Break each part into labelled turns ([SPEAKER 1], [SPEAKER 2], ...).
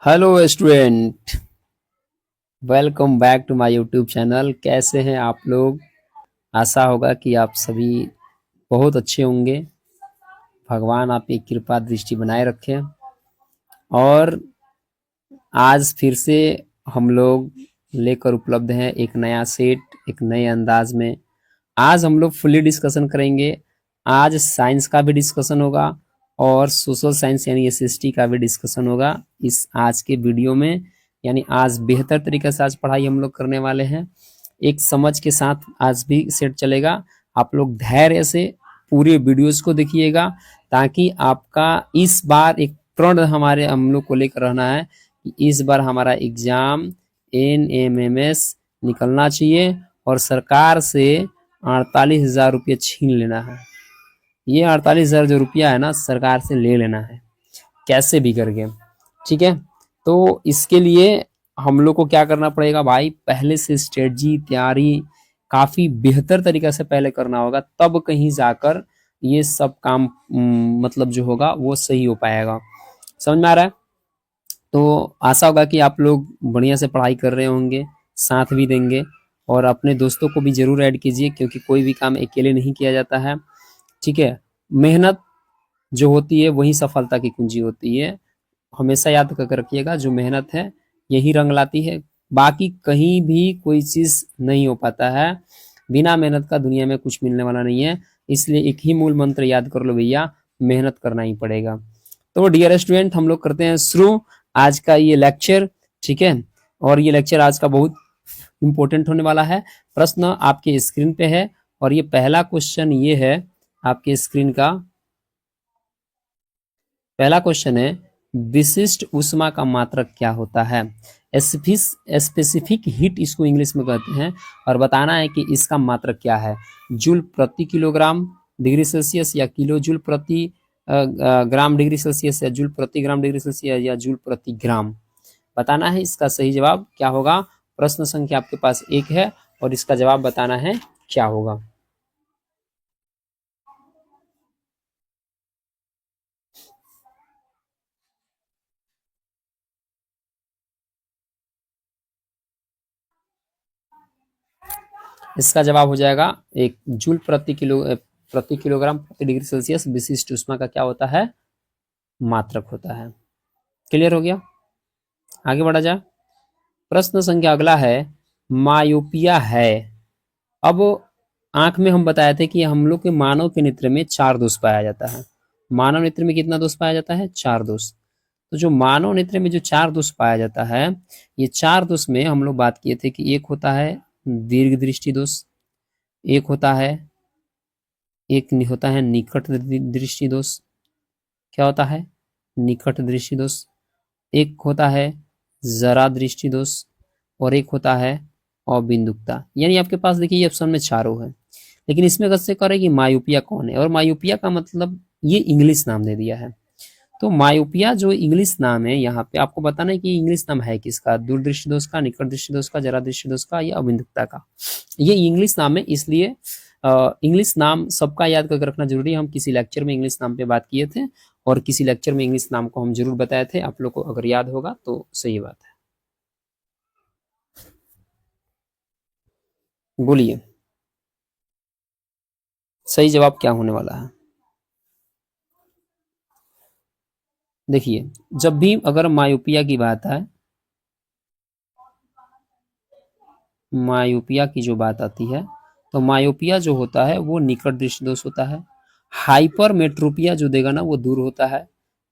[SPEAKER 1] Hello student, welcome back to my YouTube channel. कैसे हैं आप लोग? आशा होगा कि आप सभी बहुत अच्छे होंगे। भगवान आपकी कृपा दृष्टि बनाए रखें। और आज फिर से हम लोग लेकर उपलब्ध हैं एक नया सेट, एक नए अंदाज में। आज हम लोग फुल्ली डिस्कशन करेंगे। आज साइंस का भी डिस्कशन होगा और सोशल साइंस यानी एसएसटी का भी डिस्कशन होगा इस आज के वीडियो में। यानी आज बेहतर तरीके से आज पढ़ाई हम लोग करने वाले हैं। एक समझ के साथ आज भी सेट चलेगा। आप लोग धैर्य से पूरे वीडियोस को देखिएगा ताकि आपका इस बार एक प्रण हमारे हम लोग को लेकर रहना है कि इस बार हमारा एग्जाम NMMS निकलना चाहिए और सरकार से 48,000 रुपये छीन लेना है। ये 48,000 जो रुपया है ना, सरकार से ले लेना है कैसे भी करके। ठीक है, तो इसके लिए हम लोग को क्या करना पड़ेगा भाई? पहले से स्ट्रेटजी तैयारी काफी बेहतर तरीके से पहले करना होगा, तब कहीं जाकर ये सब काम मतलब जो होगा वो सही हो पाएगा। समझ में आ रहा है? तो आशा होगा कि आप लोग बढ़िया से पढ़ाई कर रहे होंगे, साथ भी देंगे। और अपने दोस्तों को भी जरूर ऐड कीजिए क्योंकि कोई भी काम अकेले नहीं किया जाता है। ठीक है, मेहनत जो होती है वही सफलता की कुंजी होती है। हमेशा याद करके रखिएगा, जो मेहनत है यही रंग लाती है। बाकी कहीं भी कोई चीज नहीं हो पाता है। बिना मेहनत का दुनिया में कुछ मिलने वाला नहीं है। इसलिए एक ही मूल मंत्र याद कर लो भैया, मेहनत करना ही पड़ेगा। तो डियर स्टूडेंट, हम लोग करते हैं शुरू आज का ये लेक्चर। ठीक है, और ये लेक्चर आज का बहुत इंपॉर्टेंट होने वाला है। प्रश्न आपके स्क्रीन पे है और ये पहला क्वेश्चन ये है आपके स्क्रीन का। पहला क्वेश्चन है, विशिष्ट ऊष्मा का मात्रक क्या होता है? स्पेसिफिक हीट इसको इंग्लिश में कहते हैं और बताना है कि इसका मात्रक क्या है। जूल प्रति किलोग्राम डिग्री सेल्सियस या किलो जूल प्रति ग्राम डिग्री सेल्सियस या जूल प्रति ग्राम डिग्री सेल्सियस या जूल प्रति ग्राम बताना है। इसका सही जवाब क्या होगा? प्रश्न संख्या आपके पास 1 है और इसका जवाब बताना है क्या होगा। इसका जवाब हो जाएगा एक जूल प्रति किलोग्राम प्रति डिग्री सेल्सियस विशिष्ट ऊष्मा का क्या होता है? मात्रक होता है। क्लियर हो गया? आगे बढ़ा जाए। प्रश्न संख्या अगला है, मायोपिया है। अब आंख में हम बताए थे कि हम लोग के मानव के नेत्र में 4 दोष पाया जाता है। मानव नेत्र में कितना दोष पाया जाता है? 4 दोष। तो जो मानव नेत्र में जो 4 दोष पाया जाता है, ये 4 दोष में हम लोग बात किए थे कि एक होता है दीर्घ दृष्टि दोष, एक होता है निकट दृष्टि दोष। क्या होता है? निकट दृष्टि दोष। एक होता है जरा दृष्टि दोष और एक होता है अबिंदुकता। यानी आपके पास देखिए ये ऑप्शन में चारों है, लेकिन इसमें कैसे करें कि मायोपिया कौन है? और मायोपिया का मतलब ये इंग्लिश नाम दे दिया है। तो मायोपिया जो इंग्लिश नाम है, यहाँ पे आपको बताना है कि इंग्लिश नाम है किसका? दूरदृष्टि दोष का, निकट दृष्टि दोष का, जरा दृष्टि दोष का या अबिंदुकता का। ये इंग्लिश नाम है, इसलिए इंग्लिश नाम सबका याद करके रखना जरूरी है। हम किसी लेक्चर में इंग्लिश नाम पे बात किए थे और किसी लेक्चर में इंग्लिश नाम को हम जरूर बताए थे। आप लोग को अगर याद होगा तो सही बात है। बोलिए सही जवाब क्या होने वाला है? देखिए, जब भी अगर मायोपिया की बात है, मायोपिया की जो बात आती है, तो मायोपिया जो होता है वो निकट दृष्टि दोष होता है। हाइपरमेट्रोपिया जो देगा ना वो दूर होता है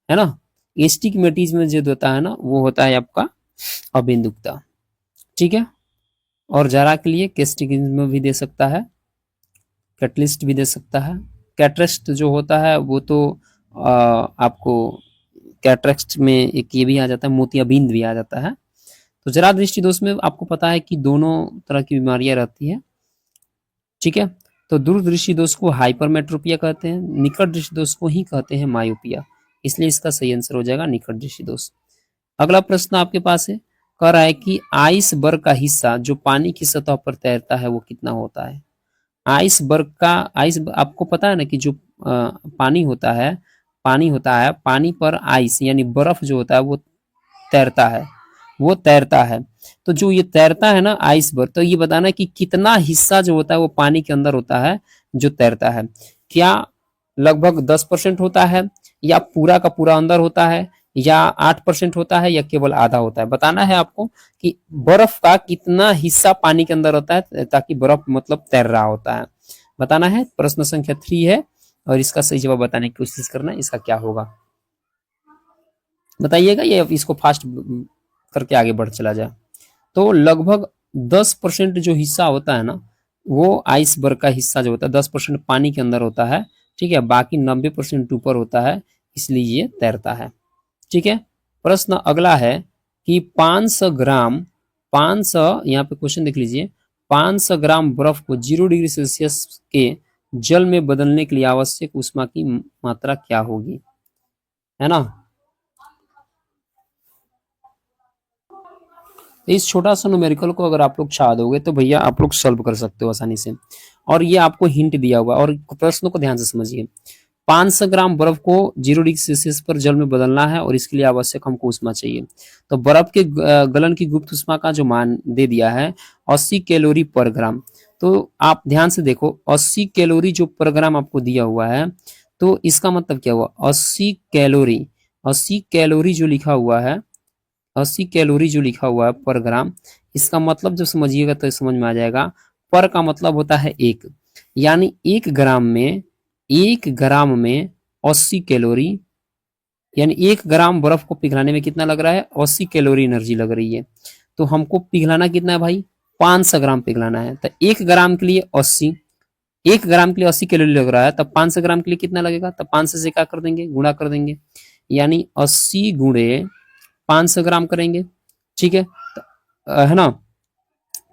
[SPEAKER 1] ना। एस्टिग्मेटिज्म जो होता है ना वो होता है आपका अबिंदुकता। ठीक है, और जरा के लिए केस्टिग्मेटिज्म भी दे सकता है, कैटलिस्ट भी दे सकता है। कैटरेस्ट जो होता है वो तो आपको कैटरेक्ट में एक ये भी आ जाता है, मोतियाबिंद भी आ जाता है। तो जरा दृष्टि दोष में आपको पता है कि दोनों तरह की बीमारियां रहती है। ठीक है, तो दूरदृष्टि दोष को हाइपरमेट्रोपिया कहते हैं, निकट दृष्टि दोष को ही कहते हैं मायोपिया। इसलिए इसका सही आंसर हो जाएगा निकट दृष्टि दोष। अगला प्रश्न आपके पास है, कह रहा है कि आइसबर्ग का हिस्सा जो पानी की सतह पर तैरता है वो कितना होता है? आइसबर्ग का आपको पता है ना कि जो पानी होता है, पानी पर आइस यानी बर्फ जो होता है वो तैरता है, वो तैरता है। तो जो ये तैरता है ना आइसबर्ग, तो ये बताना कि कितना हिस्सा जो होता है वो पानी के अंदर होता है जो तैरता है। क्या लगभग 10% होता है, या पूरा का पूरा अंदर होता है, या 8% होता है, या केवल आधा होता है? बताना है आपको कि बर्फ का कितना हिस्सा पानी के अंदर होता है, ताकि बर्फ मतलब तैर रहा होता है। बताना है। प्रश्न संख्या 3 है और इसका सही जवाब बताने की कोशिश करना, इसका क्या होगा बताइएगा, ये इसको फास्ट करके आगे बढ़ चला जाए। तो लगभग 10% जो हिस्सा होता है ना, वो आइसबर्ग का हिस्सा जो होता है 10% पानी के अंदर होता है, ठीक है। बाकी 90% ऊपर होता है, इसलिए ये तैरता है, ठीक है। प्रश्न अगला है कि 500 ग्राम, 500 यहाँ पे क्वेश्चन देख लीजिए, 500 ग्राम बर्फ को 0 डिग्री सेल्सियस के जल में बदलने के लिए आवश्यक ऊष्मा की मात्रा क्या होगी, है ना। इस छोटा सा न्यूमेरिकल को अगर आप लोग छा दोगे तो भैया आप लोग सॉल्व कर सकते हो आसानी से। और ये आपको हिंट दिया हुआ, और प्रश्न को ध्यान से समझिए। 500 ग्राम बर्फ को 0 डिग्री सेल्सियस पर जल में बदलना है और इसके लिए आवश्यक हमको ऊष्मा चाहिए। तो बर्फ के गलन की गुप्त ऊष्मा का जो मान दे दिया है 80 कैलोरी पर ग्राम। तो आप ध्यान से देखो, 80 कैलोरी जो पर ग्राम आपको दिया हुआ है, तो इसका मतलब क्या हुआ, 80 कैलोरी, 80 कैलोरी जो लिखा हुआ है, 80 कैलोरी जो लिखा हुआ है पर ग्राम, इसका मतलब जब समझिएगा तो समझ में आ जाएगा। पर का मतलब होता है एक, यानी 1 ग्राम में 80 कैलोरी, यानी 1 ग्राम बर्फ को पिघलाने में कितना लग रहा है, 80 कैलोरी एनर्जी लग रही है। तो हमको पिघलाना कितना है भाई, 500 ग्राम पिघलाना है। तो 1 ग्राम के लिए 80, 1 ग्राम के लिए 80 कैलोरी लग रहा है, तब 500 ग्राम के लिए कितना लगेगा, तब 500 से क्या कर देंगे, गुणा कर देंगे, यानी 80 गुणे 500 ग्राम करेंगे, ठीक है, है ना।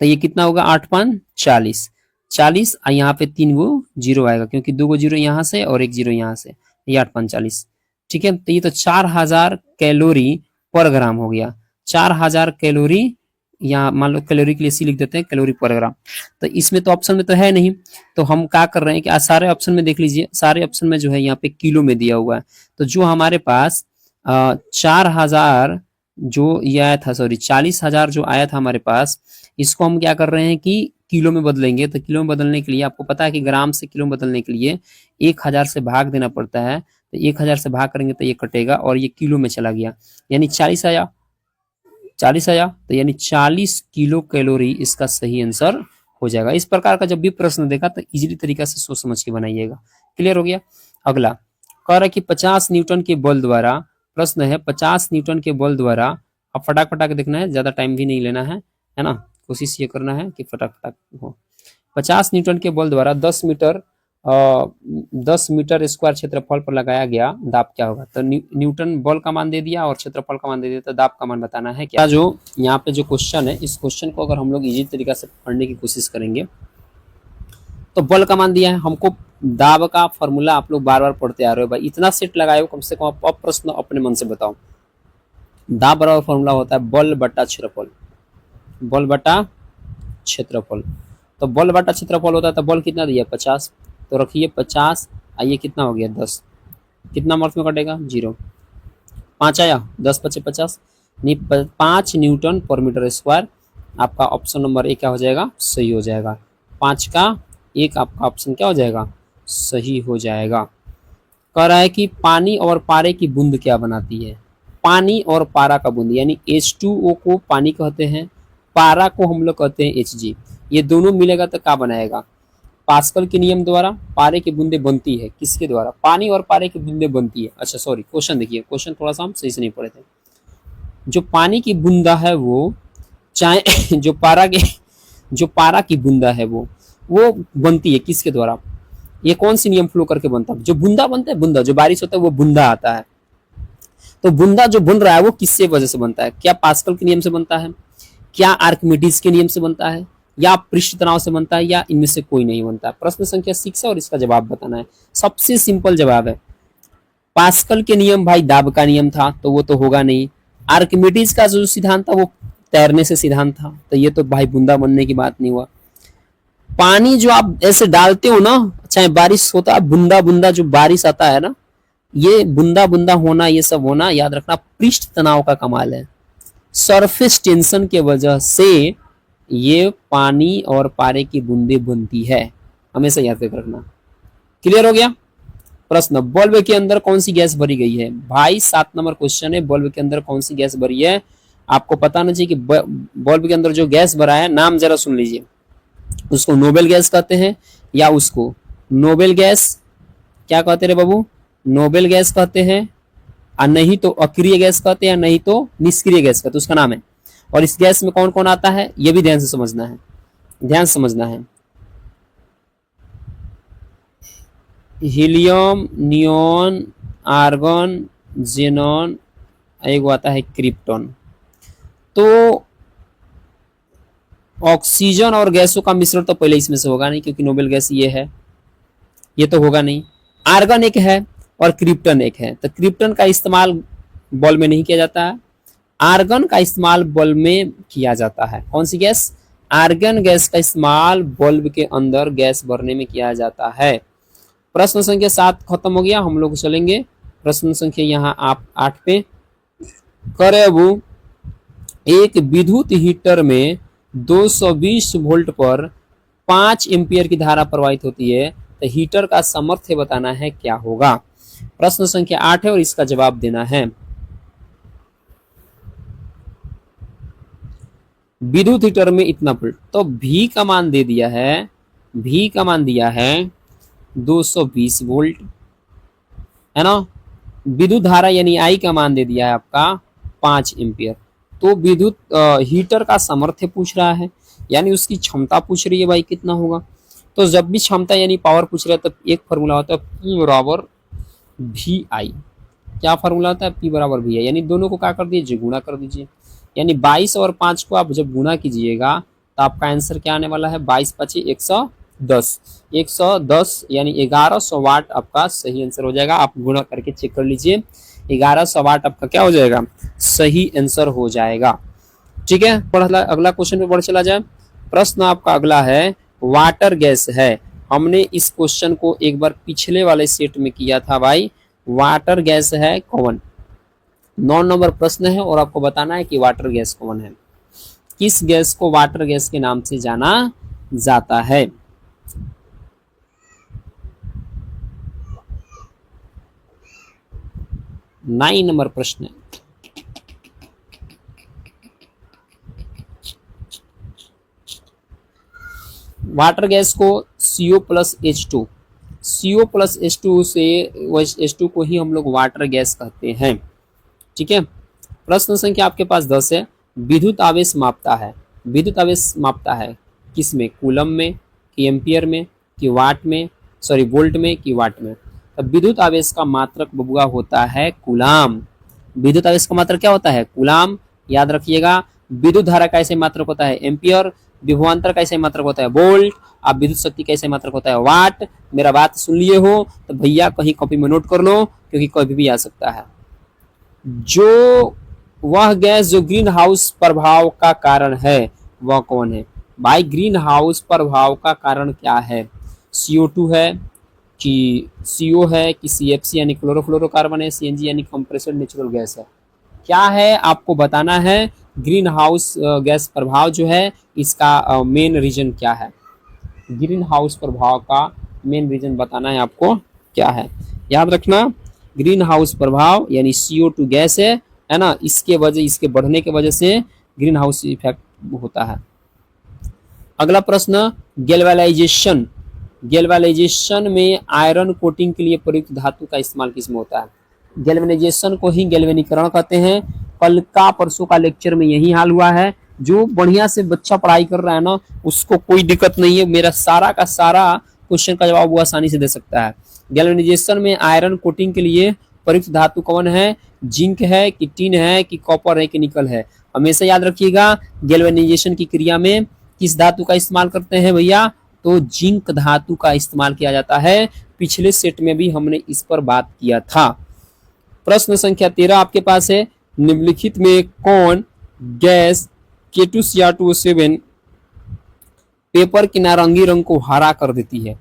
[SPEAKER 1] तो ये कितना होगा, 8×5 40, 40, यहाँ पे 3 गो जीरो आएगा क्योंकि 2 गो जीरो यहाँ से और 1 जीरो यहाँ से, ये 8×5 40, ठीक है। तो ये तो 4000 कैलोरी पर ग्राम हो गया, 4000 कैलोरी, यहाँ मान लो कैलोरी के लिए सी लिख देते हैं, कैलोरी पर ग्राम। तो इसमें तो ऑप्शन में तो है नहीं, तो हम क्या कर रहे हैं कि सारे ऑप्शन में देख लीजिए, सारे ऑप्शन में जो है यहाँ पे किलो में दिया हुआ है। तो जो हमारे पास 4000 जो ये आया था, सॉरी 40,000 जो आया था हमारे पास, इसको हम क्या कर रहे हैं कि किलो में बदलेंगे। तो किलो में बदलने के लिए आपको पता है कि ग्राम से किलो में बदलने के लिए 1000 से भाग देना पड़ता है। तो 1000 से भाग करेंगे तो ये कटेगा और ये किलो में चला गया, यानी 40 आया, 40 आया, तो यानी 40 किलो कैलोरी इसका सही आंसर हो जाएगा। इस प्रकार का जब भी प्रश्न देखा तो इजीली तरीका से सोच समझ के बनाइएगा। क्लियर हो गया। अगला कह रहा है कि 50 न्यूटन के बल द्वारा, प्रश्न है 50 न्यूटन के बल द्वारा, अब फटाक फटाक देखना है, ज्यादा टाइम भी नहीं लेना है ना, कोशिश ये करना है कि फटाक फटाक हो। 50 न्यूटन के बल द्वारा 10 मीटर स्क्वायर क्षेत्रफल पर लगाया गया दाब क्या होगा। तो न्यूटन बल का मान दे दिया और क्षेत्रफल का मान दे दिया, तो दाब का मान बताना है क्या। जो यहाँ पे जो क्वेश्चन है, इस क्वेश्चन को अगर हम लोग इजी तरीका से पढ़ने की कोशिश करेंगे तो बल का मान दिया है हमको, दाब का फॉर्मूला आप लोग बार बार पढ़ते आ रहे हो भाई, इतना सेट लगाए हो कम से कम, अब प्रश्न अपने मन से बताओ। दाब बराबर फॉर्मूला होता है बल बटा क्षेत्रफल, बल बटा क्षेत्रफल। तो बल बटा क्षेत्रफल होता है, तो बल कितना दिया 50, तो रखिए 50, आइए कितना हो गया 10, कितना मार्क्स में कटेगा 0, 5 आया, 10 × 5 = 50, 5 न्यूटन पर मीटर स्क्वायर। आपका ऑप्शन नंबर ए क्या हो जाएगा, सही हो जाएगा। 5 का 1 आपका ऑप्शन क्या हो जाएगा, सही हो जाएगा। कह रहा है कि पानी और पारे की बूंद क्या बनाती है। पानी और पारा का बूंद, यानी H2O को पानी कहते हैं, पारा को हम लोग कहते हैं Hg, ये दोनों मिलेगा तो क्या बनाएगा, पास्कल के नियम द्वारा पारे की बूंदे बनती है, किसके द्वारा, पानी और पारे की बूंदे बनती है। अच्छा सॉरी, क्वेश्चन देखिए, क्वेश्चन थोड़ा सा हम सही से नहीं पढ़े थे। जो पानी की बूंदा है वो चाहे जो पारा की बूंदा है वो बनती है किसके द्वारा, ये कौन सी नियम फ्लो करके बनता है, जो बूंदा बनता है, बूंदा जो बारिश होता है वो बूंदा आता है। तो बूंदा जो बन रहा है वो किससे वजह से बनता है, क्या पास्कल के नियम से बनता है, क्या आर्किमिडीज के नियम से बनता है, या पृष्ठ तनाव से बनता है, या इनमें से कोई नहीं बनता। प्रश्न संख्या 6 है और इसका जवाब बताना है। सबसे सिंपल जवाब है, पास्कल के नियम भाई दाब का नियम था, तो वो तो होगा नहीं। आर्किमिडीज का जो सिद्धांत था वो तैरने से सिद्धांत था, तो ये तो भाई बूंदा बनने की बात नहीं हुआ। पानी जो आप ऐसे डालते हो ना, चाहे बारिश होता है, बूंदा बूंदा जो बारिश आता है ना, ये बूंदा बूंदा होना, ये सब होना याद रखना पृष्ठ तनाव का कमाल है। सरफेस टेंशन के वजह से ये पानी और पारे की बूंदे बनती है, हमेशा याद रखना। क्लियर हो गया। प्रश्न, बल्ब के अंदर कौन सी गैस भरी गई है? भाई 7 नंबर क्वेश्चन है, बल्ब के अंदर कौन सी गैस भरी है? आपको पता ना चाहिए कि बल्ब के अंदर जो गैस भरा है, नाम जरा सुन लीजिए। उसको नोबेल गैस कहते हैं, या उसको नोबेल गैस क्या कहते रे बाबू? नोबेल गैस कहते हैं, और नहीं तो अक्रिय गैस कहते हैं, नहीं तो निष्क्रिय गैस कहते हैं, उसका नाम है। और इस गैस में कौन कौन आता है ये भी ध्यान से समझना है, ध्यान से समझना है। हीलियम, नियॉन, आर्गन, जेनॉन, एक आता है क्रिप्टॉन। तो ऑक्सीजन और गैसों का मिश्रण तो पहले इसमें से होगा नहीं, क्योंकि नोबेल गैस ये है, ये तो होगा नहीं। आर्गन एक है और क्रिप्टन एक है, तो क्रिप्टन का इस्तेमाल बल्ब में नहीं किया जाता है, आर्गन का इस्तेमाल बल्ब में किया जाता है। कौन सी गैस? आर्गन गैस का इस्तेमाल बल्ब के अंदर गैस भरने में किया जाता है। प्रश्न संख्या 7 खत्म हो गया, हम लोग चलेंगे प्रश्न संख्या यहाँ आप 8 पे। करे वो एक विद्युत हीटर में 220 वोल्ट पर 5 एम्पियर की धारा प्रवाहित होती है, तो हीटर का सामर्थ्य बताना है, क्या होगा? प्रश्न संख्या 8 है और इसका जवाब देना है। विद्युत हीटर में इतना वोल्ट, तो भी का मान दे दिया है, भी का मान दिया है 220 वोल्ट, है ना। विद्युत धारा यानी आई का मान दे दिया है आपका 5 एम्पियर। तो विद्युत हीटर का सामर्थ्य पूछ रहा है, यानी उसकी क्षमता पूछ रही है भाई कितना होगा। तो जब भी क्षमता यानी पावर पूछ रहा है, तो एक फॉर्मूला होता है P बराबर वी आई। क्या फॉर्मूला होता है? P बराबर वी आई, यानी दोनों को क्या कर दीजिए, गुणा कर दीजिए। यानी 22 और 5 को आप जब गुणा कीजिएगा तो आपका आंसर क्या आने वाला है? 22 पचे 110, 110 यानी 1100 वाट आपका सही आंसर हो जाएगा। आप गुणा करके चेक कर लीजिए, 1100 वाट आपका क्या हो जाएगा? सही आंसर हो जाएगा। ठीक है, अगला क्वेश्चन पे बढ़ चला जाए। प्रश्न आपका अगला है, वाटर गैस है। हमने इस क्वेश्चन को एक बार पिछले वाले सेट में किया था भाई। वाटर गैस है कौन? 9 नंबर प्रश्न है और आपको बताना है कि वाटर गैस कौन है। किस गैस को वाटर गैस के नाम से जाना जाता है? नाइन नंबर प्रश्न है। वाटर गैस को CO plus H2, CO plus H2 से H2 को ही हम लोग वाटर गैस कहते हैं। ठीक है, प्रश्न संख्या आपके पास 10 है। विद्युत आवेश मापता है, विद्युत आवेश मापता है किसमें? कूलम में कि एम्पियर में कि वाट में, सॉरी वोल्ट में कि वाट में? अब विद्युत आवेश का मात्रक बबुआ होता है कूलाम। विद्युत आवेश का मात्रक क्या होता है? कूलाम। याद रखिएगा। विद्युत धारा का ऐसे मात्रक होता है एम्पियर, विभवांतर का ऐसे मात्रक होता है वोल्ट, अब विद्युत शक्ति का ऐसे मात्रक होता है वाट। मेरा बात सुन लिए हो तो भैया कहीं कॉपी में नोट कर लो, क्योंकि कभी भी आ सकता है। जो वह गैस जो ग्रीन हाउस प्रभाव का कारण है वह कौन है? भाई ग्रीन हाउस प्रभाव का कारण क्या है? CO2 है कि CO है कि CFC यानी क्लोरोफ्लोरोकार्बन है, CNG यानी कंप्रेसर नेचुरल गैस है? क्या है आपको बताना है। ग्रीन हाउस गैस प्रभाव जो है इसका मेन रीजन क्या है? ग्रीन हाउस प्रभाव का मेन रीजन बताना है आपको क्या है। याद रखना, ग्रीन हाउस प्रभाव यानी CO2 गैस है ना, इसके वजह, इसके बढ़ने के वजह से ग्रीन हाउस इफेक्ट होता है। अगला प्रश्न, गैल्वेनाइजेशन, गैल्वेनाइजेशन में आयरन कोटिंग के लिए प्रयुक्त धातु का इस्तेमाल किसमें होता है? गैल्वेनाइजेशन को ही गैल्वेनीकरण कहते हैं। कल का परसों का लेक्चर में यही हाल हुआ है। जो बढ़िया से बच्चा पढ़ाई कर रहा है ना, उसको कोई दिक्कत नहीं है, मेरा सारा का सारा क्वेश्चन का जवाब वो आसानी से दे सकता है। गैल्वेनाइजेशन में आयरन कोटिंग के लिए प्रयुक्त धातु कौन है? जिंक है कि टिन है कि कॉपर है कि निकल है? हमेशा याद रखिएगा, गैल्वेनाइजेशन की क्रिया में किस धातु का इस्तेमाल करते हैं भैया? तो जिंक धातु का इस्तेमाल किया जाता है। पिछले सेट में भी हमने इस पर बात किया था। प्रश्न संख्या 13 आपके पास है। निम्नलिखित में कौन गैस K2Cr2O7 पेपर के नारंगी रंग को हरा कर देती है?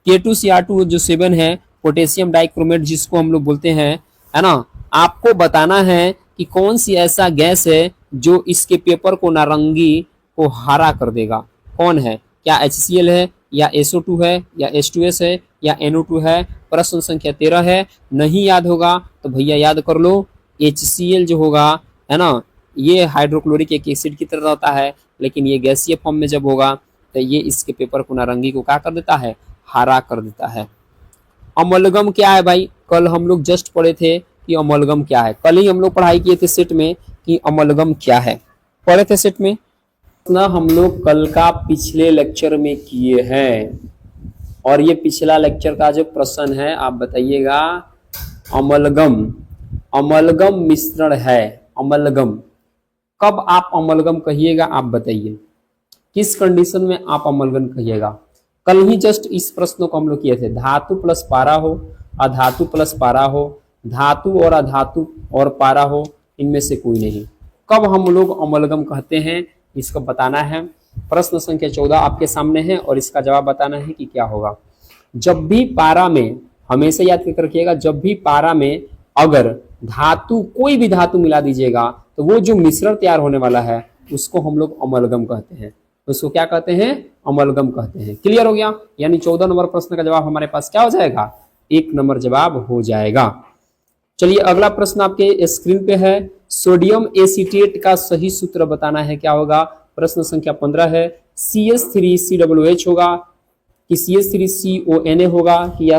[SPEAKER 1] K2Cr2O7 है पोटेशियम डाइक्रोमेट जिसको हम लोग बोलते हैं, है ना। आपको बताना है कि कौन सी ऐसा गैस है जो इसके पेपर को नारंगी को हरा कर देगा? कौन है? क्या HCl है, या SO2 है, या H2S है, या NO2 है? प्रश्न संख्या 13 है। नहीं याद होगा तो भैया याद कर लो, HCl जो होगा, है ना, ये हाइड्रोक्लोरिक एक एसिड की तरह होता है, लेकिन ये गैसीय फॉर्म में जब होगा तो ये इसके पेपर को नारंगी को क्या कर देता है? हरा कर देता है। अमलगम क्या है भाई? कल हम लोग जस्ट पढ़े थे कि अमलगम क्या है। कल ही हम लोग पढ़ाई किए थे सेट में कि अमलगम क्या है, पढ़े थे सेट में ना, हम लोग कल का पिछले लेक्चर में किए हैं। और ये पिछला लेक्चर का जो प्रश्न है आप बताइएगा, अमलगम, अमलगम मिश्रण है। अमलगम कब आप अमलगम कहिएगा? आप बताइए किस कंडीशन में आप अमलगम कहिएगा? कल ही जस्ट इस प्रश्नों को हम लोग किए थे। धातु प्लस पारा हो, अधातु प्लस पारा हो, धातु और अधातु और पारा हो, इनमें से कोई नहीं। कब हम लोग अमलगम कहते हैं इसको बताना है। प्रश्न संख्या 14 आपके सामने है और इसका जवाब बताना है कि क्या होगा। जब भी पारा में, हमेशा याद करके रखिएगा, जब भी पारा में अगर धातु, कोई भी धातु मिला दीजिएगा तो वो जो मिश्रण तैयार होने वाला है उसको हम लोग अमलगम कहते हैं। उसको क्या कहते हैं? अमलगम कहते हैं। क्लियर हो गया? यानी 14 नंबर प्रश्न का जवाब हमारे पास क्या हो जाएगा? 1 नंबर जवाब हो जाएगा। चलिए अगला प्रश्न आपके स्क्रीन पे है। सोडियम एसीटेट का सही सूत्र बताना है, क्या होगा? प्रश्न संख्या 15 है। CH3COOH होगा कि CH3CONA होगा कि या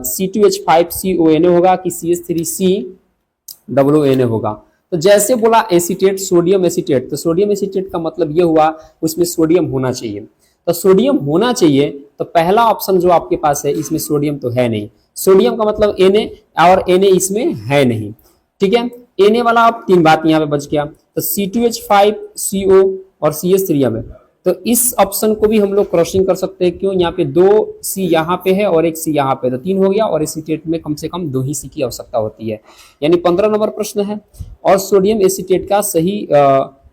[SPEAKER 1] C2H5CONA होगा कि CH3COONA होगा? तो जैसे बोला एसीटेट, सोडियम एसीटेट, तो सोडियम एसीटेट का मतलब ये हुआ उसमें सोडियम होना चाहिए। तो सोडियम होना चाहिए तो पहला ऑप्शन जो आपके पास है इसमें सोडियम तो है नहीं। सोडियम का मतलब Na, और Na इसमें है नहीं। ठीक है, Na वाला अब 3 बात यहाँ पे बच गया। तो C2H5CO और CH3 में, तो इस ऑप्शन को भी हम लोग क्रॉसिंग कर सकते हैं। क्यों? यहाँ पे 2 C यहाँ पे है और 1 C यहाँ पे, तो 3 हो गया। और एसीटेट में कम से कम 2 ही C की आवश्यकता होती है। यानी 15 नंबर प्रश्न है। और सोडियम एसीटेट का सही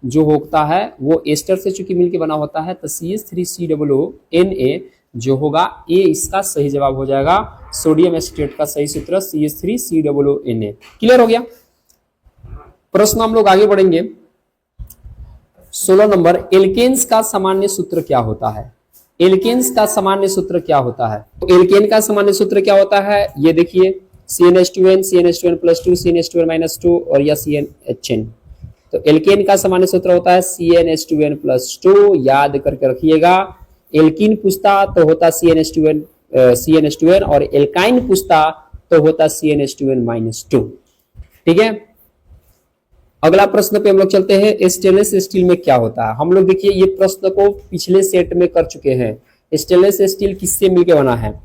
[SPEAKER 1] जो होता है वो एस्टर से चूंकि मिलकर बना होता है, तो CH3COONA जो होगा ए इसका सही जवाब हो जाएगा। सोडियम एसीटेट का सही सूत्र CH3COONA। क्लियर हो गया? प्रश्न हम लोग आगे बढ़ेंगे। 16 नंबर, एल्केन्स का सामान्य सूत्र क्या होता है? एल्केन्स का सामान्य सूत्र क्या होता है? तो एल्केन का सामान्य सूत्र क्या होता है ये देखिए, CnH2n, CnH2n+2, CnH2n-2 और या CnHn। तो एल्केन का सामान्य सूत्र होता है CnH2n+2। याद करके रखिएगा। एल्कीन पूछता तो होता CnH2n और एल्काइन पूछता तो होता CnH2n-2। ठीक है, अगला प्रश्न पे हम लोग चलते हैं। स्टेनलेस स्टील में क्या होता है? हम लोग देखिए ये प्रश्न को पिछले सेट में कर चुके हैं। स्टेनलेस स्टील किससे मिलकर बना है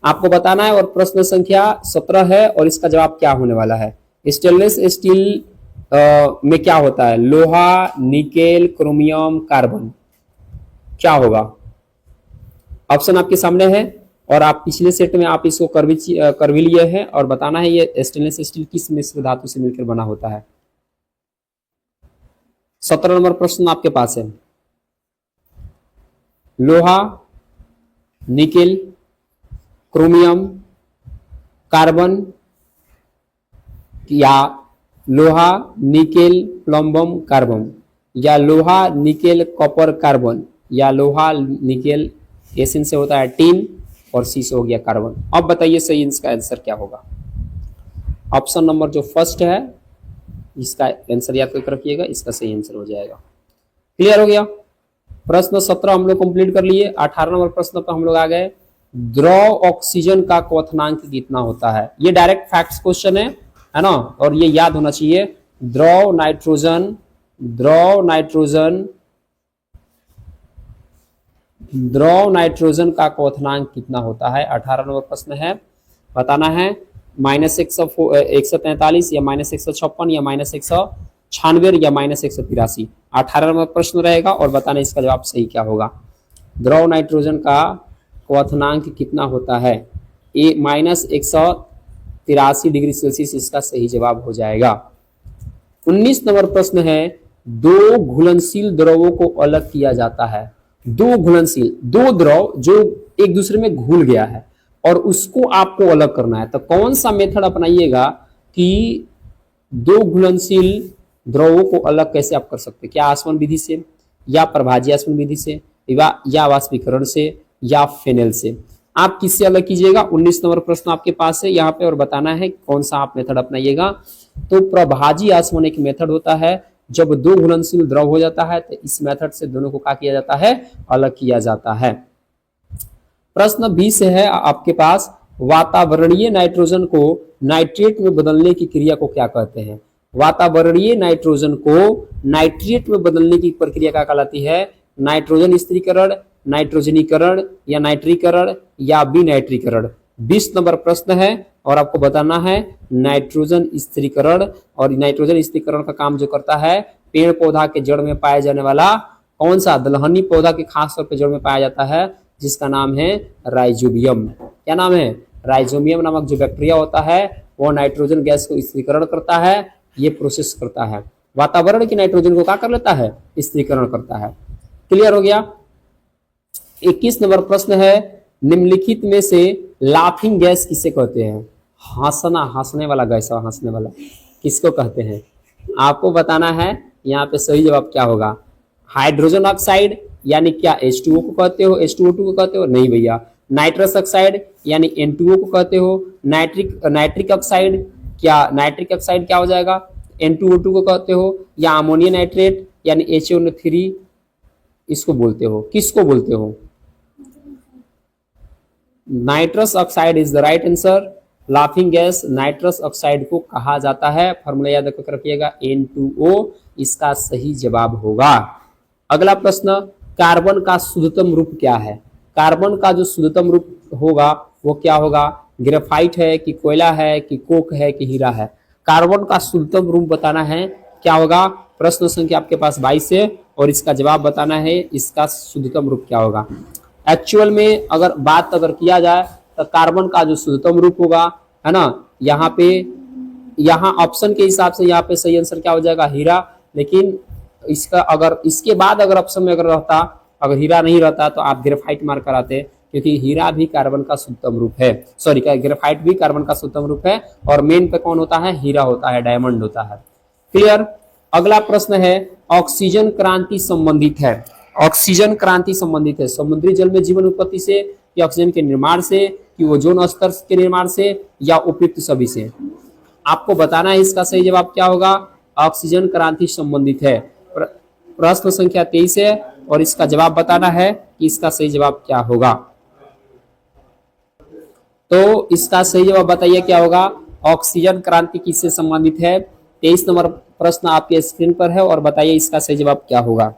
[SPEAKER 1] आपको बताना है। और प्रश्न संख्या 17 है और इसका जवाब क्या होने वाला है। स्टेनलेस स्टील में क्या होता है? लोहा, निकेल, क्रोमियम, कार्बन। क्या होगा? ऑप्शन आपके सामने है और आप पिछले सेट में आप इसको कर भी लिए हैं और बताना है ये स्टेनलेस स्टील किस मिश्र धातु से मिलकर बना होता है। 17 नंबर प्रश्न आपके पास है। लोहा, निकेल, क्रोमियम, कार्बन, या लोहा, निकेल, प्लम्बम, कार्बन, या लोहा, निकेल, कॉपर, कार्बन, या लोहा, निकेल, एसिन से होता है टीन और सी से हो गया कार्बन। अब बताइए सही इसका आंसर क्या होगा। ऑप्शन नंबर जो फर्स्ट है इसका आंसर याद करके रखिएगा, इसका सही आंसर हो जाएगा। क्लियर हो गया? प्रश्न 17 हम लोग कंप्लीट कर लिए। 18 नंबर प्रश्न पर हम लोग आ गए। द्रव ऑक्सीजन का क्वथनांक कितना होता है? ये डायरेक्ट फैक्ट्स क्वेश्चन है ना, और ये याद होना चाहिए। द्रव नाइट्रोजन, द्रव नाइट्रोजन का क्वथनांक कितना होता है? 18 नंबर प्रश्न है, बताना है। -143 या -156 या -196 या -183। 18 नंबर प्रश्न रहेगा और बताना इसका जवाब सही क्या होगा। द्रव नाइट्रोजन का क्वथनांक कितना होता है? -183 डिग्री सेल्सियस इसका सही जवाब हो जाएगा। 19 नंबर प्रश्न है। 2 घुलनशील द्रवों को अलग किया जाता है। 2 घुलनशील, 2 द्रव जो एक दूसरे में घुल गया है और उसको आपको अलग करना है, तो कौन सा मेथड अपनाइएगा कि 2 घुलनशील द्रवों को अलग कैसे आप कर सकते हैं? क्या आसवन विधि से, या प्रभाजी आसवन विधि से, या वाष्पीकरण से, या फेनेल से? आप किससे अलग कीजिएगा? 19 नंबर प्रश्न आपके पास है यहाँ पे, और बताना है कौन सा आप मेथड अपनाइएगा। तो प्रभाजी आसवन एक मेथड होता है, जब दो घुलनशील द्रव हो जाता है तो इस मेथड से दोनों को क्या किया जाता है? अलग किया जाता है। प्रश्न 20 है आपके पास, वातावरणीय नाइट्रोजन को नाइट्रेट में बदलने की क्रिया को क्या कहते हैं? वातावरणीय नाइट्रोजन को नाइट्रेट में बदलने की प्रक्रिया क्या कहलाती है? नाइट्रोजन स्थिरीकरण, नाइट्रोजनीकरण, या नाइट्रीकरण, या विनाइट्रीकरण? 20 नंबर प्रश्न है और आपको बताना है नाइट्रोजन स्थिरीकरण। और नाइट्रोजन स्थिरीकरण का काम जो करता है, पेड़ पौधा के जड़ में पाया जाने वाला कौन सा? दलहनी पौधा के खास तौर पर जड़ में पाया जाता है, जिसका नाम है राइजोबियम। क्या नाम है? राइजोबियम नामक जो बैक्टीरिया होता है वो नाइट्रोजन गैस को स्थिरीकरण करता है, ये प्रोसेस करता है। वातावरण की नाइट्रोजन को क्या कर लेता है? स्थिरीकरण करता है। क्लियर हो गया? 21 नंबर प्रश्न है, निम्नलिखित में से लाफिंग गैस किसे कहते हैं? हंसना, हंसने वाला गैस, हंसने वाला किसको कहते हैं? आपको बताना है। यहाँ पे सही जवाब क्या होगा? हाइड्रोजन ऑक्साइड यानी क्या H2O को कहते हो? H2O2 को कहते हो? नहीं भैया। नाइट्रस ऑक्साइड यानी N2O को कहते हो? नाइट्रिक ऑक्साइड, क्या नाइट्रिक ऑक्साइड क्या हो जाएगा? N2O2 को कहते हो? या अमोनियम नाइट्रेट यानी HNO3 इसको बोलते हो? किसको बोलते हो? Nitrous oxide is the right answer. Laughing gas nitrous oxide को कहा जाता है। फॉर्मूला याद कर रखिएगा, N2O इसका सही जवाब होगा। अगला प्रश्न, कार्बन का शुद्धतम रूप क्या है? कार्बन का जो शुद्धतम रूप होगा वो क्या होगा? ग्रेफाइट है कि कोयला है कि कोक है कि हीरा है? कार्बन का शुद्धतम रूप बताना है, क्या होगा? प्रश्न संख्या आपके पास 22 है और इसका जवाब बताना है, इसका शुद्धतम रूप क्या होगा। एक्चुअल में अगर बात किया जाए तो कार्बन का जो शुद्धतम रूप होगा, है ना, यहाँ ऑप्शन के हिसाब से यहाँ पे सही आंसर क्या हो जाएगा? हीरा। लेकिन इसका अगर इसके बाद अगर ऑप्शन में रहता, अगर हीरा नहीं रहता तो आप ग्रेफाइट मार्क कराते, क्योंकि हीरा भी कार्बन का शुद्धतम रूप है, सॉरी ग्रेफाइट भी कार्बन का शुद्धतम रूप है। और मेन पे कौन होता है? हीरा होता है, डायमंड होता है। क्लियर? अगला प्रश्न है, ऑक्सीजन क्रांति संबंधित है। ऑक्सीजन क्रांति संबंधित है समुद्री जल में जीवन उत्पत्ति से, या ऑक्सीजन के निर्माण से, कि ओजोन स्तर के निर्माण से, या उपयुक्त सभी से? आपको बताना है इसका सही जवाब क्या होगा। ऑक्सीजन क्रांति संबंधित है। प्रश्न संख्या 23 है और इसका जवाब बताना है कि इसका सही जवाब क्या होगा। तो इसका सही जवाब बताइए क्या होगा। ऑक्सीजन क्रांति किससे संबंधित है? 23 नंबर प्रश्न आपके स्क्रीन पर है और बताइए इसका सही जवाब क्या होगा।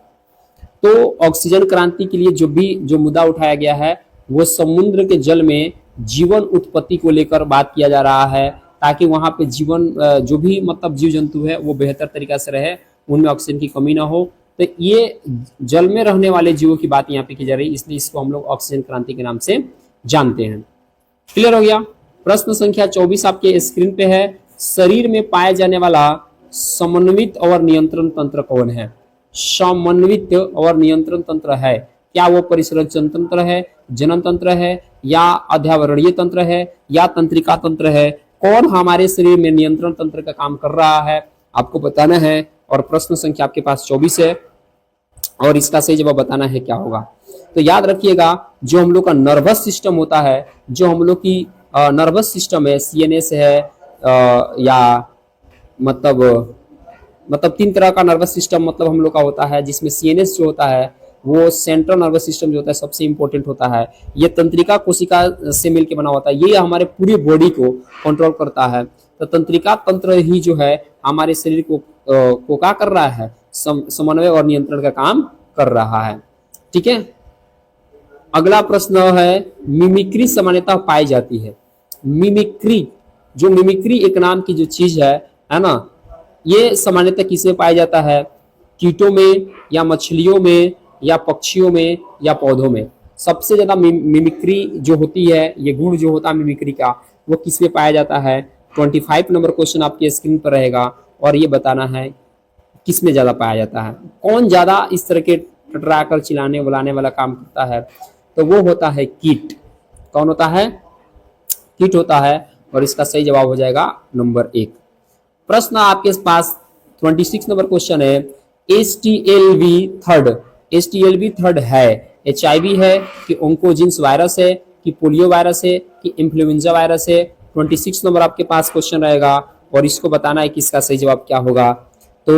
[SPEAKER 1] तो ऑक्सीजन क्रांति के लिए जो मुद्दा उठाया गया है वो समुद्र के जल में जीवन उत्पत्ति को लेकर बात किया जा रहा है, ताकि वहां पे जीवन जो भी मतलब जीव जंतु है वो बेहतर तरीका से रहे, उनमें ऑक्सीजन की कमी ना हो। तो ये जल में रहने वाले जीवों की बात यहाँ पे की जा रही है, इसलिए इसको हम लोग ऑक्सीजन क्रांति के नाम से जानते हैं। क्लियर हो गया। प्रश्न संख्या 24 आपके स्क्रीन पे है, शरीर में पाया जाने वाला समन्वित और नियंत्रण तंत्र कौन है? समन्वित और नियंत्रण तंत्र है, क्या वो परिसंचरण तंत्र है, जनन तंत्र है, या अध्यावरणीय तंत्र है, या तंत्रिका तंत्र है? कौन हमारे शरीर में नियंत्रण तंत्र का काम कर रहा है आपको बताना है। और प्रश्न संख्या आपके पास 24 है और इसका सही जवाब बताना है क्या होगा। तो याद रखिएगा, जो हम लोग का नर्वस सिस्टम होता है, जो हम लोग की नर्वस सिस्टम है, CNS है, या मतलब 3 तरह का नर्वस सिस्टम मतलब हम लोग का होता है, जिसमें CNS जो होता है वो सेंट्रल नर्वस सिस्टम जो होता है सबसे इंपॉर्टेंट होता है। ये तंत्रिका कोशिका से मिलकर बना होता है, ये हमारे पूरी बॉडी को कंट्रोल करता है। तो तंत्रिका तंत्र ही जो है हमारे शरीर को क्या कर रहा है? समन्वय और नियंत्रण का काम कर रहा है। ठीक है। अगला प्रश्न है, मिमिक्री सामान्यतः पाई जाती है। मिमिक्री, जो मिमिक्री एक नाम की जो चीज है ना, ये सामान्यतः किसमें पाया जाता है? कीटों में, या मछलियों में, या पक्षियों में, या पौधों में? सबसे ज्यादा मिमिक्री जो होती है, ये गुण जो होता है मिमिक्री का, वो किसमें पाया जाता है? 25 नंबर क्वेश्चन आपके स्क्रीन पर रहेगा और ये बताना है किसमें ज्यादा पाया जाता है। कौन ज्यादा इस तरह के टटराकर चिल्लाने बुलाने वाला काम करता है? तो वो होता है कीट। कौन होता है? कीट होता है। और इसका सही जवाब हो जाएगा नंबर 1। प्रश्न आपके पास 26 नंबर क्वेश्चन है, HTLV थर्ड है, HIV है कि ओंकोजिन्स वायरस है कि पोलियो वायरस है कि इन्फ्लुएंजा वायरस है। 26 नंबर आपके पास क्वेश्चन रहेगा और इसको बताना है कि इसका सही जवाब क्या होगा। तो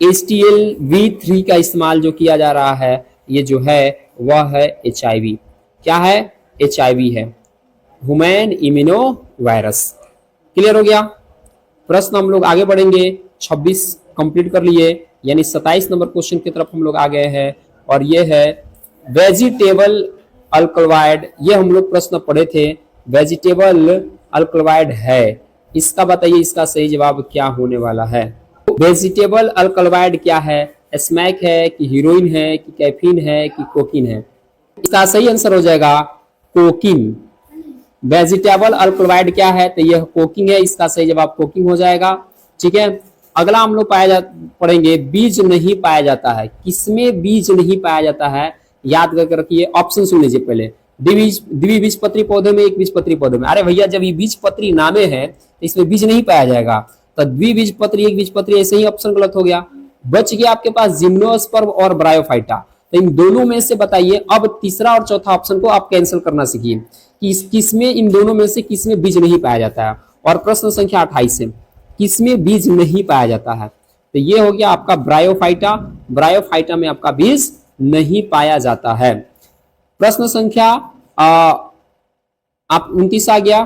[SPEAKER 1] HTLV3 का इस्तेमाल जो किया जा रहा है ये जो है वह है HIV। क्या है? HIV है, ह्यूमन इम्यूनो वायरस। क्लियर हो गया? प्रश्न हम लोग आगे बढ़ेंगे। 26 कंप्लीट कर लिए, यानी 27 नंबर क्वेश्चन की तरफ हम लोग आ गए हैं और ये है वेजिटेबल अल्कलॉइड। ये हम लोग प्रश्न पढ़े थे, वेजिटेबल अल्कलॉइड है। इसका बताइए इसका सही जवाब क्या होने वाला है। वेजिटेबल अल्कलॉइड क्या है? स्मैक है कि हीरोइन है कि कैफीन है कि कोकीन है? इसका सही आंसर हो जाएगा कोकीन। वेजिटेबल अल्कलॉइड क्या है? तो यह कोकिंग है, इसका सही जवाब कोकिंग हो जाएगा। ठीक है, अगला हम लोग पढ़ेंगे बीज नहीं पाया जाता है। किसमें बीज नहीं पाया जाता है? याद करके रखिए, ऑप्शन सुन लीजिए पहले। द्विबीजपत्री पौधे में, एक बीजपत्री पौधे में। अरे भैया जब ये बीजपत्री नामे है तो इसमें बीज नहीं पाया जाएगा, तो द्विबीजपत्री एक बीजपत्री, ऐसे ही ऑप्शन गलत हो गया। बच गया आपके पास जिम्नोस्पर्म और ब्रायोफाइटा। तो इन दोनों में से बताइए। अब तीसरा और चौथा ऑप्शन को आप कैंसिल करना सीखिए कि किसमें, इन दोनों में से किसमें बीज नहीं पाया जाता है। और प्रश्न संख्या 28 है, किसमें बीज नहीं पाया जाता है? तो ये हो गया आपका ब्रायोफाइटा। ब्रायोफाइटा में आपका बीज नहीं पाया जाता है। प्रश्न संख्या आप 29 आ गया।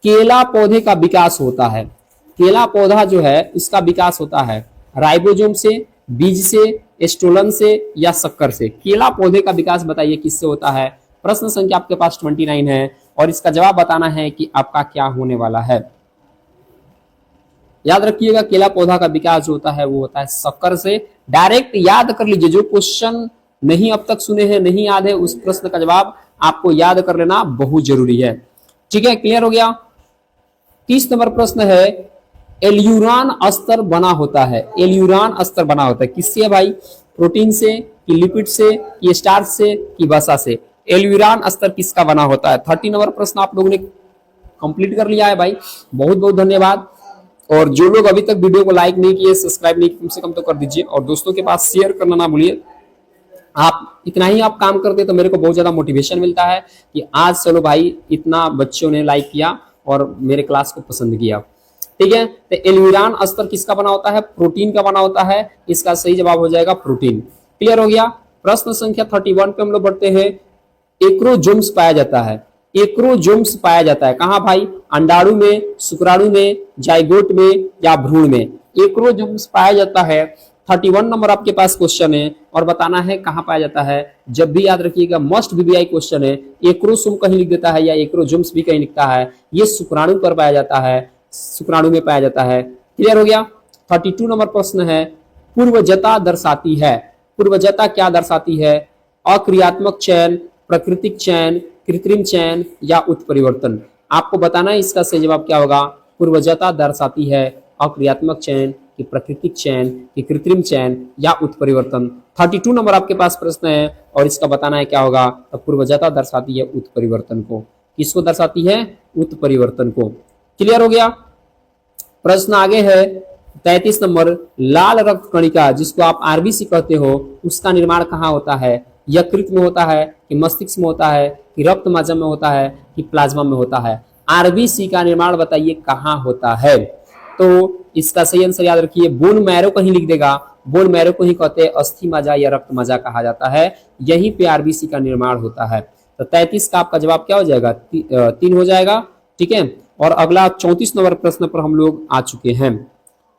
[SPEAKER 1] केला पौधे का विकास होता है। केला पौधा जो है इसका विकास होता है राइबोसोम से, बीज से, स्टोलन से या शक्कर से। केला पौधे का विकास बताइए किससे होता है। प्रश्न संख्या आपके पास 29 है और इसका जवाब बताना है कि आपका क्या होने वाला है। याद रखिएगा केला पौधा का विकास जो होता है वो होता है शक्कर से। डायरेक्ट याद कर लीजिए, जो क्वेश्चन नहीं अब तक सुने हैं, नहीं याद है, उस प्रश्न का जवाब आपको याद कर लेना बहुत जरूरी है। ठीक है, क्लियर हो गया। 30 नंबर प्रश्न है, एल्यूरान अस्तर बना होता है। एल्यूरान अस्तर बना होता है किससे भाई? प्रोटीन से कि लिपिड से कि स्टार्च से कि वसा से? एल्यूरान अस्तर किसका बना होता है? 30 नंबर प्रश्न आप लोगों ने कंप्लीट कर लिया है भाई, बहुत बहुत धन्यवाद। और जो लोग अभी तक वीडियो को लाइक नहीं किए, सब्सक्राइब नहीं, कम से कम तो कर दीजिए और दोस्तों के पास शेयर करना ना भूलिए। आप इतना ही आप काम करते तो मेरे को बहुत ज्यादा मोटिवेशन मिलता है कि आज चलो भाई इतना बच्चों ने लाइक किया और मेरे क्लास को पसंद किया। ठीक है, तो एल्यूरान अस्तर किसका बना होता है? प्रोटीन का बना होता है। इसका सही जवाब हो जाएगा प्रोटीन। क्लियर हो गया। प्रश्न संख्या 31 पे हम लोग बढ़ते हैं। एक्रोजोम्स पाया जाता है। एक्रोजोम्स पाया जाता है कहां भाई? अंडाणु में, शुक्राणु में, जाइगोट में या भ्रूण में? एक्रोजोम्स पाया जाता है। 31 नंबर आपके पास क्वेश्चन है और बताना है कहां पाया जाता है। जब भी याद रखिएगा, मस्ट बीबीआई क्वेश्चन है। एक्रोसोम कहीं लिख देता है या एक्रोजोम्स भी कहीं लिखता है, ये शुक्राणु पर पाया जाता है, शुक्राणु में पाया जाता है। क्लियर हो गया। 32 नंबर प्रश्न है, पूर्वजता दर्शाती है। पूर्वजता क्या दर्शाती है? अक्रियात्मक चयन, प्राकृतिक चयन, कृत्रिम चयन या उत्परिवर्तन? आपको बताना है इसका सही जवाब क्या होगा। पूर्वजता दर्शाती है अक्रियात्मक चयन कि प्राकृतिक चयन कि कृत्रिम चयन या उत्परिवर्तन। 32 नंबर आपके पास प्रश्न है और इसका बताना है क्या होगा। तो पूर्वजता दर्शाती है उत्परिवर्तन को। किसको दर्शाती है? उत्परिवर्तन को। क्लियर हो गया। प्रश्न आगे है 33 नंबर, लाल रक्त कणिका जिसको आप आरबीसी कहते हो, उसका निर्माण कहाँ होता है? यकृत में होता है कि मस्तिष्क में होता है कि रक्त माध्यम में होता है कि प्लाज्मा में होता है? आरबीसी का निर्माण बताइए कहाँ होता है। तो इसका सही आंसर याद रखिए, बोन मैरो को ही लिख देगा। बोन मैरो को ही कहते हैं अस्थि मज्जा या रक्त मज्जा कहा जाता है। यहीं पे आरबीसी का निर्माण होता है। तो 33 का आपका जवाब क्या हो जाएगा? 3 हो जाएगा। ठीक है, और अगला 34 नंबर प्रश्न पर हम लोग आ चुके हैं।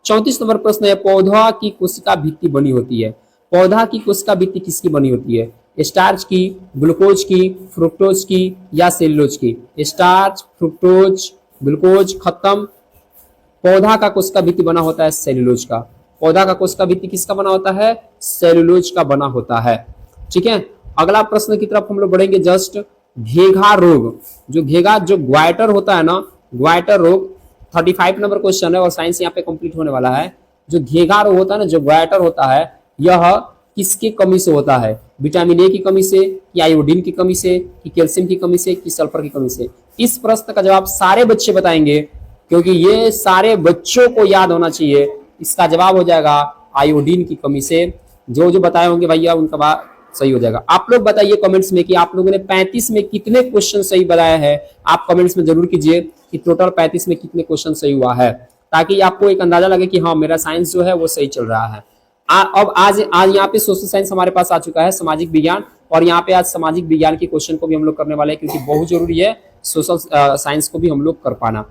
[SPEAKER 1] 34 नंबर प्रश्न है, पौधा की कोशिका भित्ति बनी होती है। पौधा की कोशिका भित्ति किसकी बनी होती है? स्टार्च की, ग्लूकोज की, फ्रुक्टोज की या सेलुलोज की? स्टार्च, फ्रुक्टोज, ग्लूकोज खत्म। पौधा का कोशिका भित्ति बना होता है सेलुलोज का। पौधा का कोशिका भित्ति किसका बना होता है? सेलुलोज का बना होता है। ठीक है, अगला प्रश्न की तरफ हम लोग बढ़ेंगे। जस्ट घेघा रोग, जो घेघा जो ग्वाइटर होता है ना, ग्वाइटर रोग 35 नंबर क्वेश्चन है और साइंस यहाँ पे कंप्लीट होने वाला है। जो घेघा रोग होता है ना, जो ग्वाइटर होता है, यह किसकी कमी से होता है? विटामिन ए की कमी से कि आयोडीन की कमी से कि कैल्शियम की कमी से कि सल्फर की कमी से? इस प्रश्न का जवाब सारे बच्चे बताएंगे क्योंकि ये सारे बच्चों को याद होना चाहिए इसका जवाब हो जाएगा आयोडीन की कमी से। जो जो बताए होंगे भैया उनका बात सही हो जाएगा। आप लोग बताइए कमेंट्स में कि आप लोगों ने 35 में कितने क्वेश्चन सही बनाया है। आप कमेंट्स में जरूर कीजिए कि टोटल 35 में कितने क्वेश्चन सही हुआ है, ताकि आपको एक अंदाजा लगे कि हाँ मेरा साइंस जो है वो सही चल रहा है। अब आज यहाँ पे सोशल साइंस हमारे पास आ चुका है, सामाजिक विज्ञान, और यहाँ पे आज सामाजिक विज्ञान के क्वेश्चन को भी हम लोग करने वाले हैं, क्योंकि बहुत जरूरी है सोशल साइंस को भी हम लोग कर पाना,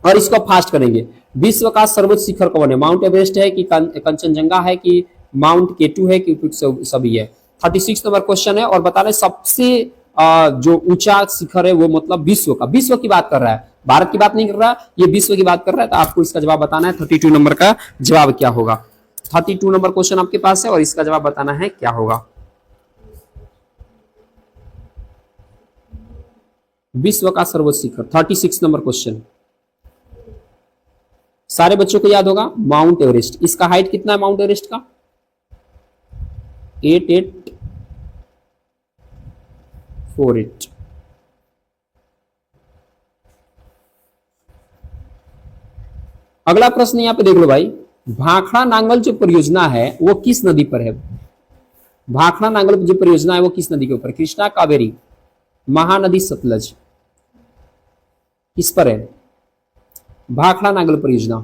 [SPEAKER 1] और इसको फास्ट करेंगे। विश्व का सर्वोच्च शिखर कौन है? माउंट एवरेस्ट है कि कंचनजंगा है कि माउंट केटू है कि सभी है? 36 नंबर क्वेश्चन है। और बता रहे सबसे जो ऊंचा शिखर है वो मतलब विश्व का, विश्व की बात कर रहा है, भारत की बात नहीं कर रहा, ये विश्व की बात कर रहा है। तो आपको इसका जवाब बताना है 32 नंबर का जवाब क्या होगा। 32 नंबर क्वेश्चन आपके पास है और इसका जवाब बताना है क्या होगा। विश्व का सर्वोच्च शिखर 36 नंबर क्वेश्चन सारे बच्चों को याद होगा, माउंट एवरेस्ट। इसका हाइट कितना है माउंट एवरेस्ट का? 8848। अगला प्रश्न यहां पे देख लो भाई, भाखड़ा नांगल जो परियोजना है वो किस नदी पर है? भाखड़ा नांगल जो परियोजना है वो किस नदी के ऊपर? कृष्णा, कावेरी, महानदी, सतलज? किस पर है भाखड़ा नांगल परियोजना?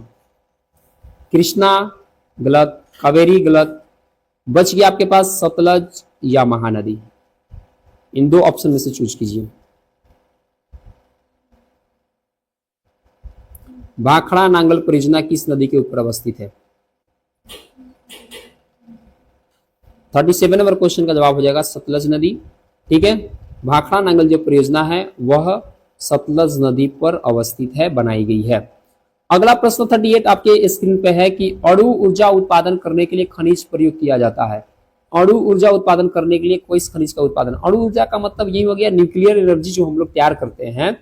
[SPEAKER 1] कृष्णा गलत, कावेरी गलत, बच गया आपके पास सतलज या महानदी। इन दो ऑप्शन में से चूज कीजिए। भाखड़ा नांगल परियोजना किस नदी के ऊपर अवस्थित है? 37 नंबर क्वेश्चन का जवाब हो जाएगा सतलज नदी। ठीक है, भाखड़ा नांगल जो परियोजना है वह सतलज नदी पर अवस्थित है, बनाई गई है। अगला प्रश्न 38 आपके स्क्रीन पे है कि अणु ऊर्जा उत्पादन करने के लिए खनिज प्रयोग किया जाता है। अणु ऊर्जा उत्पादन करने के लिए कोई खनिज का उत्पादन, अणु ऊर्जा का मतलब यही हो गया न्यूक्लियर एनर्जी जो हम लोग तैयार करते हैं,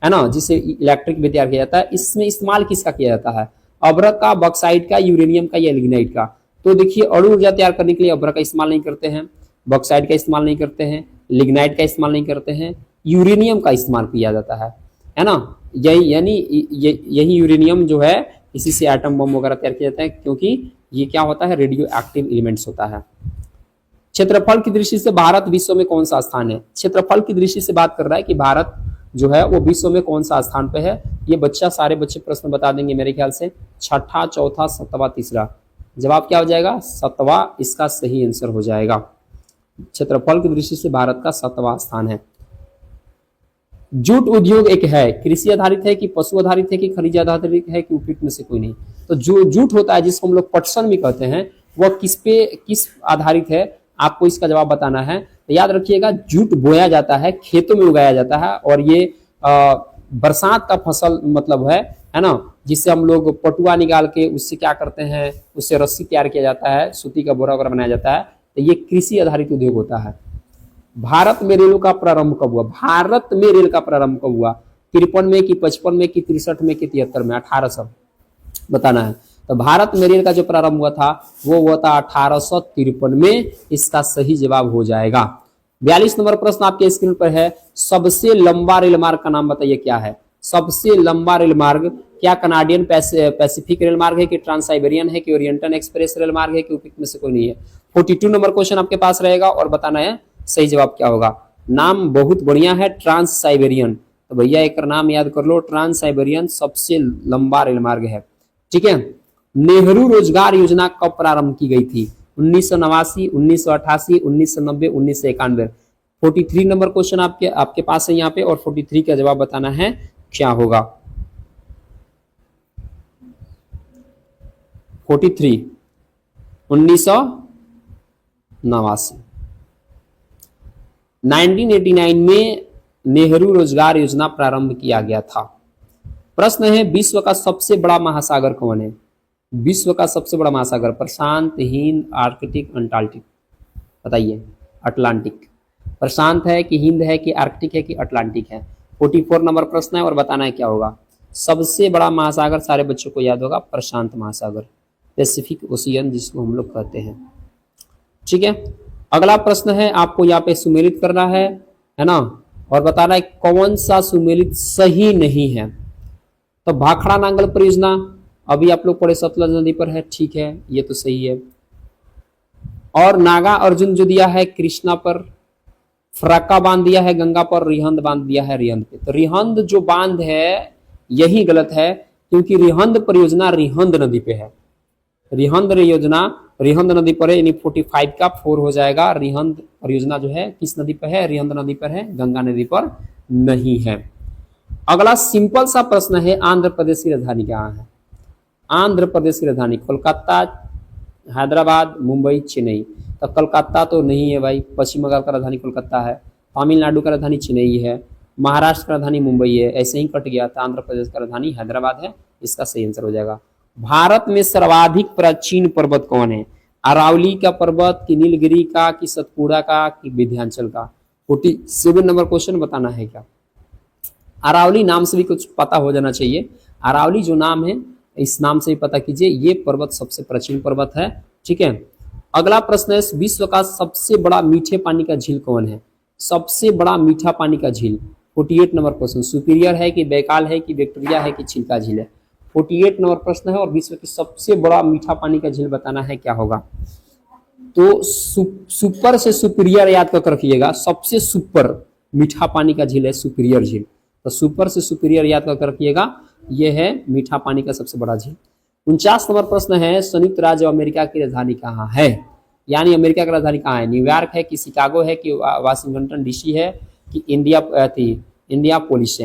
[SPEAKER 1] है ना, जिसे इलेक्ट्रिक भी तैयार किया जाता है। इसमें इस्तेमाल किसका किया जाता है? अभ्रक का, बॉक्साइट का, यूरेनियम का या लिग्नाइट का? तो देखिए अणु ऊर्जा तैयार करने के लिए अभ्रक का इस्तेमाल नहीं करते हैं, बॉक्साइट का इस्तेमाल नहीं करते हैं, लिग्नाइट का इस्तेमाल नहीं करते हैं, यूरेनियम का इस्तेमाल किया जाता है ना। यही यूरेनियम जो है इसी से एटम बम वगैरह तैयार किया जाता है, क्योंकि ये क्या होता है, रेडियो एक्टिव एलिमेंट्स होता है। क्षेत्रफल की दृष्टि से भारत विश्व में कौन सा स्थान है? क्षेत्रफल की दृष्टि से बात कर रहा है कि भारत जो है वो विश्व में कौन सा स्थान पे है। ये बच्चा सारे बच्चे प्रश्न बता देंगे मेरे ख्याल से। छठा, चौथा, सातवां, तीसरा, जवाब क्या हो जाएगा? सातवां इसका सही आंसर हो जाएगा। क्षेत्रफल की दृष्टि से भारत का सातवां स्थान है। जूट उद्योग एक है, कृषि आधारित है कि पशु आधारित है कि खनिज आधारित है कि उपयुक्त में से कोई नहीं? तो जो जूट होता है जिसको हम लोग पटसन भी कहते हैं, वह किस आधारित है? आपको इसका जवाब बताना है। तो याद रखिएगा जूट बोया जाता है, खेतों में उगाया जाता है, और ये बरसात का फसल मतलब है ना, जिससे हम लोग पटुआ निकाल के उससे क्या करते हैं, उससे रस्सी तैयार किया जाता है, सूती का बोरा वगैरह बनाया जाता है। तो ये कृषि आधारित उद्योग होता है। भारत में रेल का प्रारंभ कब हुआ? भारत में रेल का प्रारंभ कब हुआ? 53 में कि 55 में कि 63 में कि 73 में? 1800 बताना है। तो भारत में रेल का जो प्रारंभ हुआ था वो हुआ था 1853 में। इसका सही जवाब हो जाएगा। 42 नंबर प्रश्न आपके स्क्रीन पर है, सबसे लंबा रेल मार्ग का नाम बताइए क्या है? सबसे लंबा रेल मार्ग क्या कनाडियन पैसिफिक रेल मार्ग है कि ट्रांस साइबेरियन है कि ओरिएंटल एक्सप्रेस रेल मार्ग है कि उपयुक्त में से कोई नहीं है? 42 नंबर क्वेश्चन आपके पास रहेगा और बताना है सही जवाब क्या होगा। नाम बहुत बढ़िया है, ट्रांस साइबेरियन। तो भैया एक नाम याद कर लो, ट्रांस साइबेरियन सबसे लंबा रेल मार्ग है। ठीक है। नेहरू रोजगार योजना कब प्रारंभ की गई थी? 1989, 1988, 1990, 1991? 43 नंबर क्वेश्चन आपके पास है यहाँ पे, और 43 का जवाब बताना है क्या होगा। 43 1989। 1989 में नेहरू रोजगार योजना प्रारंभ किया गया था। प्रश्न है, विश्व का सबसे बड़ा महासागर कौन है? विश्व का सबसे बड़ा महासागर प्रशांत, हिंद, आर्कटिक, अंटार्कटिक? बताइए। अटलांटिक। प्रशांत है कि हिंद है कि आर्कटिक है कि अटलांटिक है? 44 नंबर प्रश्न है और बताना है क्या होगा। सबसे बड़ा महासागर सारे बच्चों को याद होगा, प्रशांत महासागर, पैसिफिक ओशियन जिसको हम लोग कहते हैं। ठीक है। अगला प्रश्न है, आपको यहाँ पे सुमेलित करना है ना, और बताना है कौन सा सुमेलित सही नहीं है। तो भाखड़ा नांगल परियोजना अभी आप लोग पढ़े सतलज नदी पर है, ठीक है, ये तो सही है। और नागा अर्जुन जो दिया है कृष्णा पर, फराक्का बांध दिया है गंगा पर, रिहंद बांध दिया है रिहंद पे। तो रिहंद जो बांध है यही गलत है, क्योंकि रिहंद परियोजना रिहंद नदी पे है। रिहंद योजना रिहंद नदी पर है, यानी 45 का 4 हो जाएगा। रिहंद परियोजना जो है किस नदी पर है? रिहंद नदी पर है, गंगा नदी पर नहीं है। अगला सिंपल सा प्रश्न है, आंध्र प्रदेश की राजधानी कहाँ है? आंध्र प्रदेश की राजधानी कोलकाता, हैदराबाद, मुंबई, चेन्नई। तो कोलकाता तो नहीं है भाई, पश्चिम बंगाल का राजधानी कोलकाता है। तमिलनाडु का राजधानी चेन्नई है। महाराष्ट्र का राजधानी मुंबई है। ऐसे ही कट गया था। आंध्र प्रदेश का राजधानी हैदराबाद है। इसका सही आंसर हो जाएगा। भारत में सर्वाधिक प्राचीन पर्वत कौन है? अरावली का पर्वत, कि नीलगिरी का, कि सतपुड़ा का, कि विंध्याचल का? 47 नंबर क्वेश्चन बताना है क्या? अरावली नाम से भी कुछ पता हो जाना चाहिए। अरावली जो नाम है, इस नाम से भी पता कीजिए, ये पर्वत सबसे प्राचीन पर्वत है। ठीक है। अगला प्रश्न है, विश्व का सबसे बड़ा मीठे पानी का झील कौन है? सबसे बड़ा मीठा पानी का झील, 48 नंबर क्वेश्चन। सुपीरियर है, कि बैकाल है, कि विक्टोरिया है, कि चिल्का झील है? 48 नंबर प्रश्न है। और विश्व की सबसे बड़ा मीठा पानी का झील बताना है, क्या होगा? तो सुपर से सुपीरियर याद कर रखिएगा। सबसे सुपर मीठा पानी का झील है सुपीरियर झील। तो सुपर से सुपीरियर याद कर रखिएगा, यह है मीठा पानी का सबसे बड़ा झील। 49 नंबर प्रश्न है, संयुक्त राज्य अमेरिका की राजधानी कहाँ है? यानी अमेरिका की राजधानी कहाँ है? न्यूयॉर्क है, कि शिकागो है, कि वाशिंगटन डीसी है, कि इंडियानापोलिस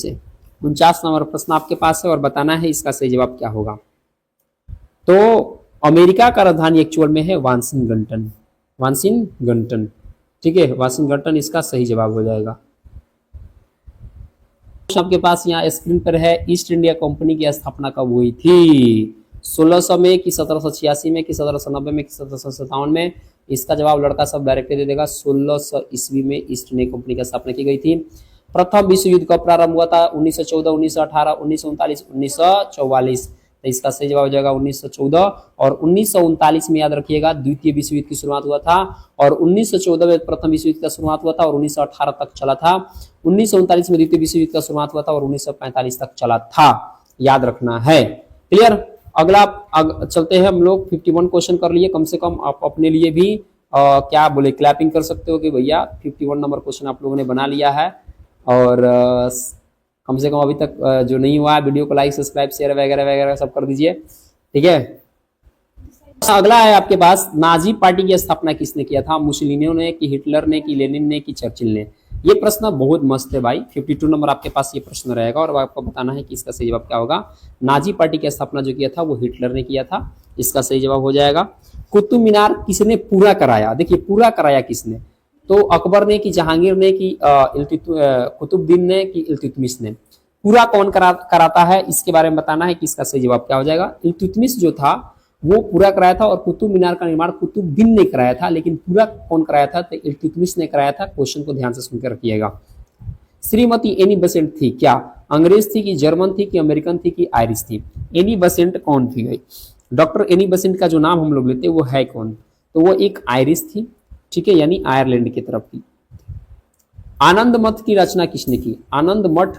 [SPEAKER 1] है? 49 नंबर प्रश्न आपके पास है और बताना है इसका सही जवाब क्या होगा। तो अमेरिका का राजधानी एक्चुअल में है वाशिंगटन। ठीक है, वाशिंगटन इसका सही जवाब हो जाएगा। आपके पास यहाँ स्क्रीन पर है, ईस्ट इंडिया कंपनी की स्थापना कब हुई थी? 1600 में, कि 1786 में, कि 1790 में, कि 1757 में? इसका जवाब लड़का सब डायरेक्ट दे देगा। 1600 ईस्वी में ईस्ट इंडिया कंपनी की स्थापना की गई थी। प्रथम विश्व युद्ध कब प्रारंभ हुआ था? 1914, 1918, 1939, 1944? तो इसका सही जवाब हो जाएगा 1914। और 1939 में याद रखिएगा द्वितीय विश्व युद्ध की शुरुआत हुआ था, और 1914 में प्रथम विश्व युद्ध का शुरुआत हुआ था और 1918 तक चला था। 1939 में द्वितीय विश्व युद्ध का शुरुआत हुआ था और 1945 तक चला था, याद रखना है। क्लियर। अगला चलते हैं हम लोग। 51 क्वेश्चन कर लिए, कम से कम आप अपने लिए भी क्या बोले क्लैपिंग कर सकते हो कि भैया 51 नंबर क्वेश्चन आप लोगों ने बना लिया है। और कम से कम अभी तक जो नहीं हुआ है, वीडियो को लाइक, सब्सक्राइब, शेयर वगैरह वगैरह सब कर दीजिए। ठीक है। अगला है आपके पास, नाजी पार्टी की स्थापना किसने किया था? मुसोलिनी ने, कि हिटलर ने, कि लेनिन ने, कि चर्चिल ने? ये प्रश्न बहुत मस्त है भाई। 52 नंबर आपके पास ये प्रश्न रहेगा और आपको बताना है कि इसका सही जवाब क्या होगा। नाजी पार्टी की स्थापना जो किया था वो हिटलर ने किया था, इसका सही जवाब हो जाएगा। कुतुब मीनार किसने पूरा कराया? देखिए पूरा कराया किसने? तो अकबर ने, कि जहांगीर ने, कि कुतुबुद्दीन ने, कि इल्तुतमिश ने? पूरा कौन कराता है इसके बारे में बताना है कि इसका सही जवाब क्या हो जाएगा। इल्तुतमिश जो था वो पूरा कराया था और कुतुब मीनार का निर्माण कुतुबुद्दीन ने कराया था, लेकिन पूरा कौन कराया था? तो इल्तुतमिश ने कराया था। क्वेश्चन को ध्यान से सुनकर रखिएगा। श्रीमती एनी बेसेंट थी क्या अंग्रेज थी, कि जर्मन थी, कि अमेरिकन थी, कि आयरिश थी? एनी बेसेंट कौन थी भाई? डॉक्टर एनी बेसेंट का जो नाम हम लोग लेते हैं वो है कौन? तो वो एक आयरिश थी। ठीक है, यानी आयरलैंड की तरफ की। आनंद मठ की रचना किसने की? आनंद मठ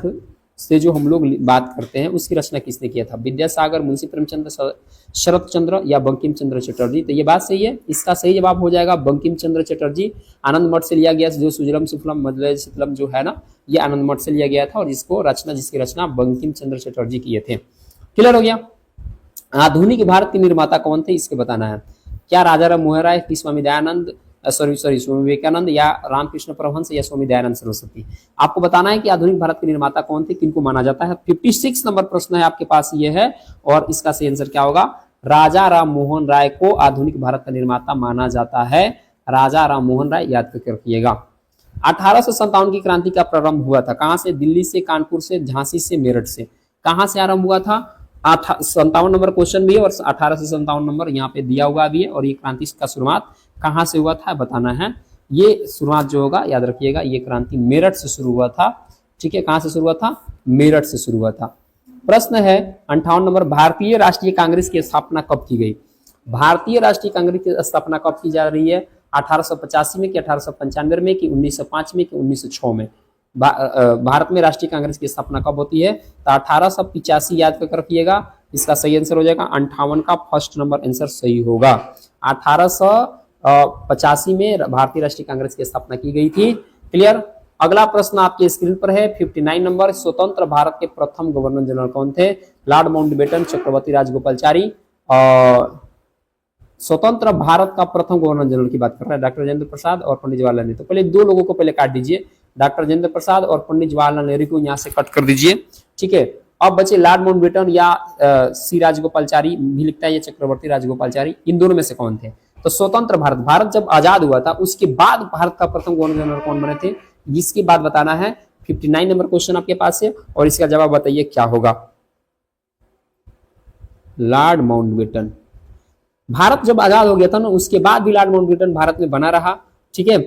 [SPEAKER 1] से जो हम लोग बात करते हैं उसकी रचना किसने किया था? विद्यासागर, मुंशी प्रेमचंद्र, शरत चंद्र, या बंकिम चंद्र चटर्जी? तो ये बात सही है, इसका सही जवाब हो जाएगा बंकिम चंद्र चटर्जी। आनंद मठ से लिया गया, जो सुजलम सुफलम मधुर शीतलम जो है ना, ये आनंद मठ से लिया गया था और जिसकी रचना बंकिम चंद्र चटर्जी किए थे। क्लियर हो गया। आधुनिक भारत के निर्माता कौन थे इसके बताना है। क्या राजा राम मोहन राय, कि स्वामी दयानंद स्वामी विवेकानंद, या रामकृष्ण परमहंस, या स्वामी दयानंद सरस्वती? आपको बताना है कि आधुनिक भारत के निर्माता कौन थे, किनको माना जाता है। 56 नंबर प्रश्न है आपके पास ये है और इसका सही आंसर क्या होगा? राजा राम मोहन राय को आधुनिक भारत का निर्माता माना जाता है। राजा राम मोहन राय, याद करके रखिएगा। 1857 की क्रांति का प्रारंभ हुआ था कहां से? दिल्ली से, कानपुर से, झांसी से, मेरठ से? कहां से आरंभ हुआ था? 57 नंबर क्वेश्चन भी है और 1857 नंबर यहाँ पे दिया हुआ भी है। और ये क्रांति का शुरुआत कहां से हुआ था बताना है। ये शुरुआत जो होगा याद रखिएगा, ये क्रांति मेरठ से शुरू हुआ था। ठीक है, कहां से शुरू हुआ था? मेरठ से शुरू हुआ था। प्रश्न है 58 नंबर, भारतीय राष्ट्रीय कांग्रेस की स्थापना कब की गई? भारतीय राष्ट्रीय कांग्रेस की स्थापना कब की जा रही है? 1885 में, कि 1895 में, कि 1905 में, कि 1906 में? भारत में राष्ट्रीय कांग्रेस की स्थापना कब होती है? तो 1885 याद कर रखिएगा। इसका सही आंसर हो जाएगा 58 का फर्स्ट नंबर आंसर सही होगा। 1885 में भारतीय राष्ट्रीय कांग्रेस की स्थापना की गई थी। क्लियर। अगला प्रश्न आपके स्क्रीन पर है 59 नंबर। स्वतंत्र भारत के प्रथम गवर्नर जनरल कौन थे? लॉर्ड माउंटबेटन, चक्रवर्ती राजगोपालचारी। और स्वतंत्र भारत का प्रथम गवर्नर जनरल की बात कर रहा है डॉक्टर राजेंद्र प्रसाद और पंडित जवाहरलाल नेहरू। तो पहले दो लोगों को पहले काट दीजिए, डॉक्टर राजेंद्र प्रसाद और पंडित जवाहरलाल नेहरू को यहाँ से कट कर दीजिए। ठीक है। अब बचे लॉर्ड माउंटबेटन या सी राजगोपालचारी भी लिखता है, या चक्रवर्ती राजगोपालचारी। इन दोनों में से कौन थे? तो स्वतंत्र भारत जब आजाद हुआ था उसके बाद भारत का प्रथम गवर्नर जनरल कौन बने थे, जिसकी बात बताना है। 59 नंबर क्वेश्चन आपके पास है और इसका जवाब बताइए क्या होगा। Lord Mountbatten. भारत जब आजाद हो गया था ना उसके बाद भी लॉर्ड माउंटबेटन भारत में बना रहा। ठीक है।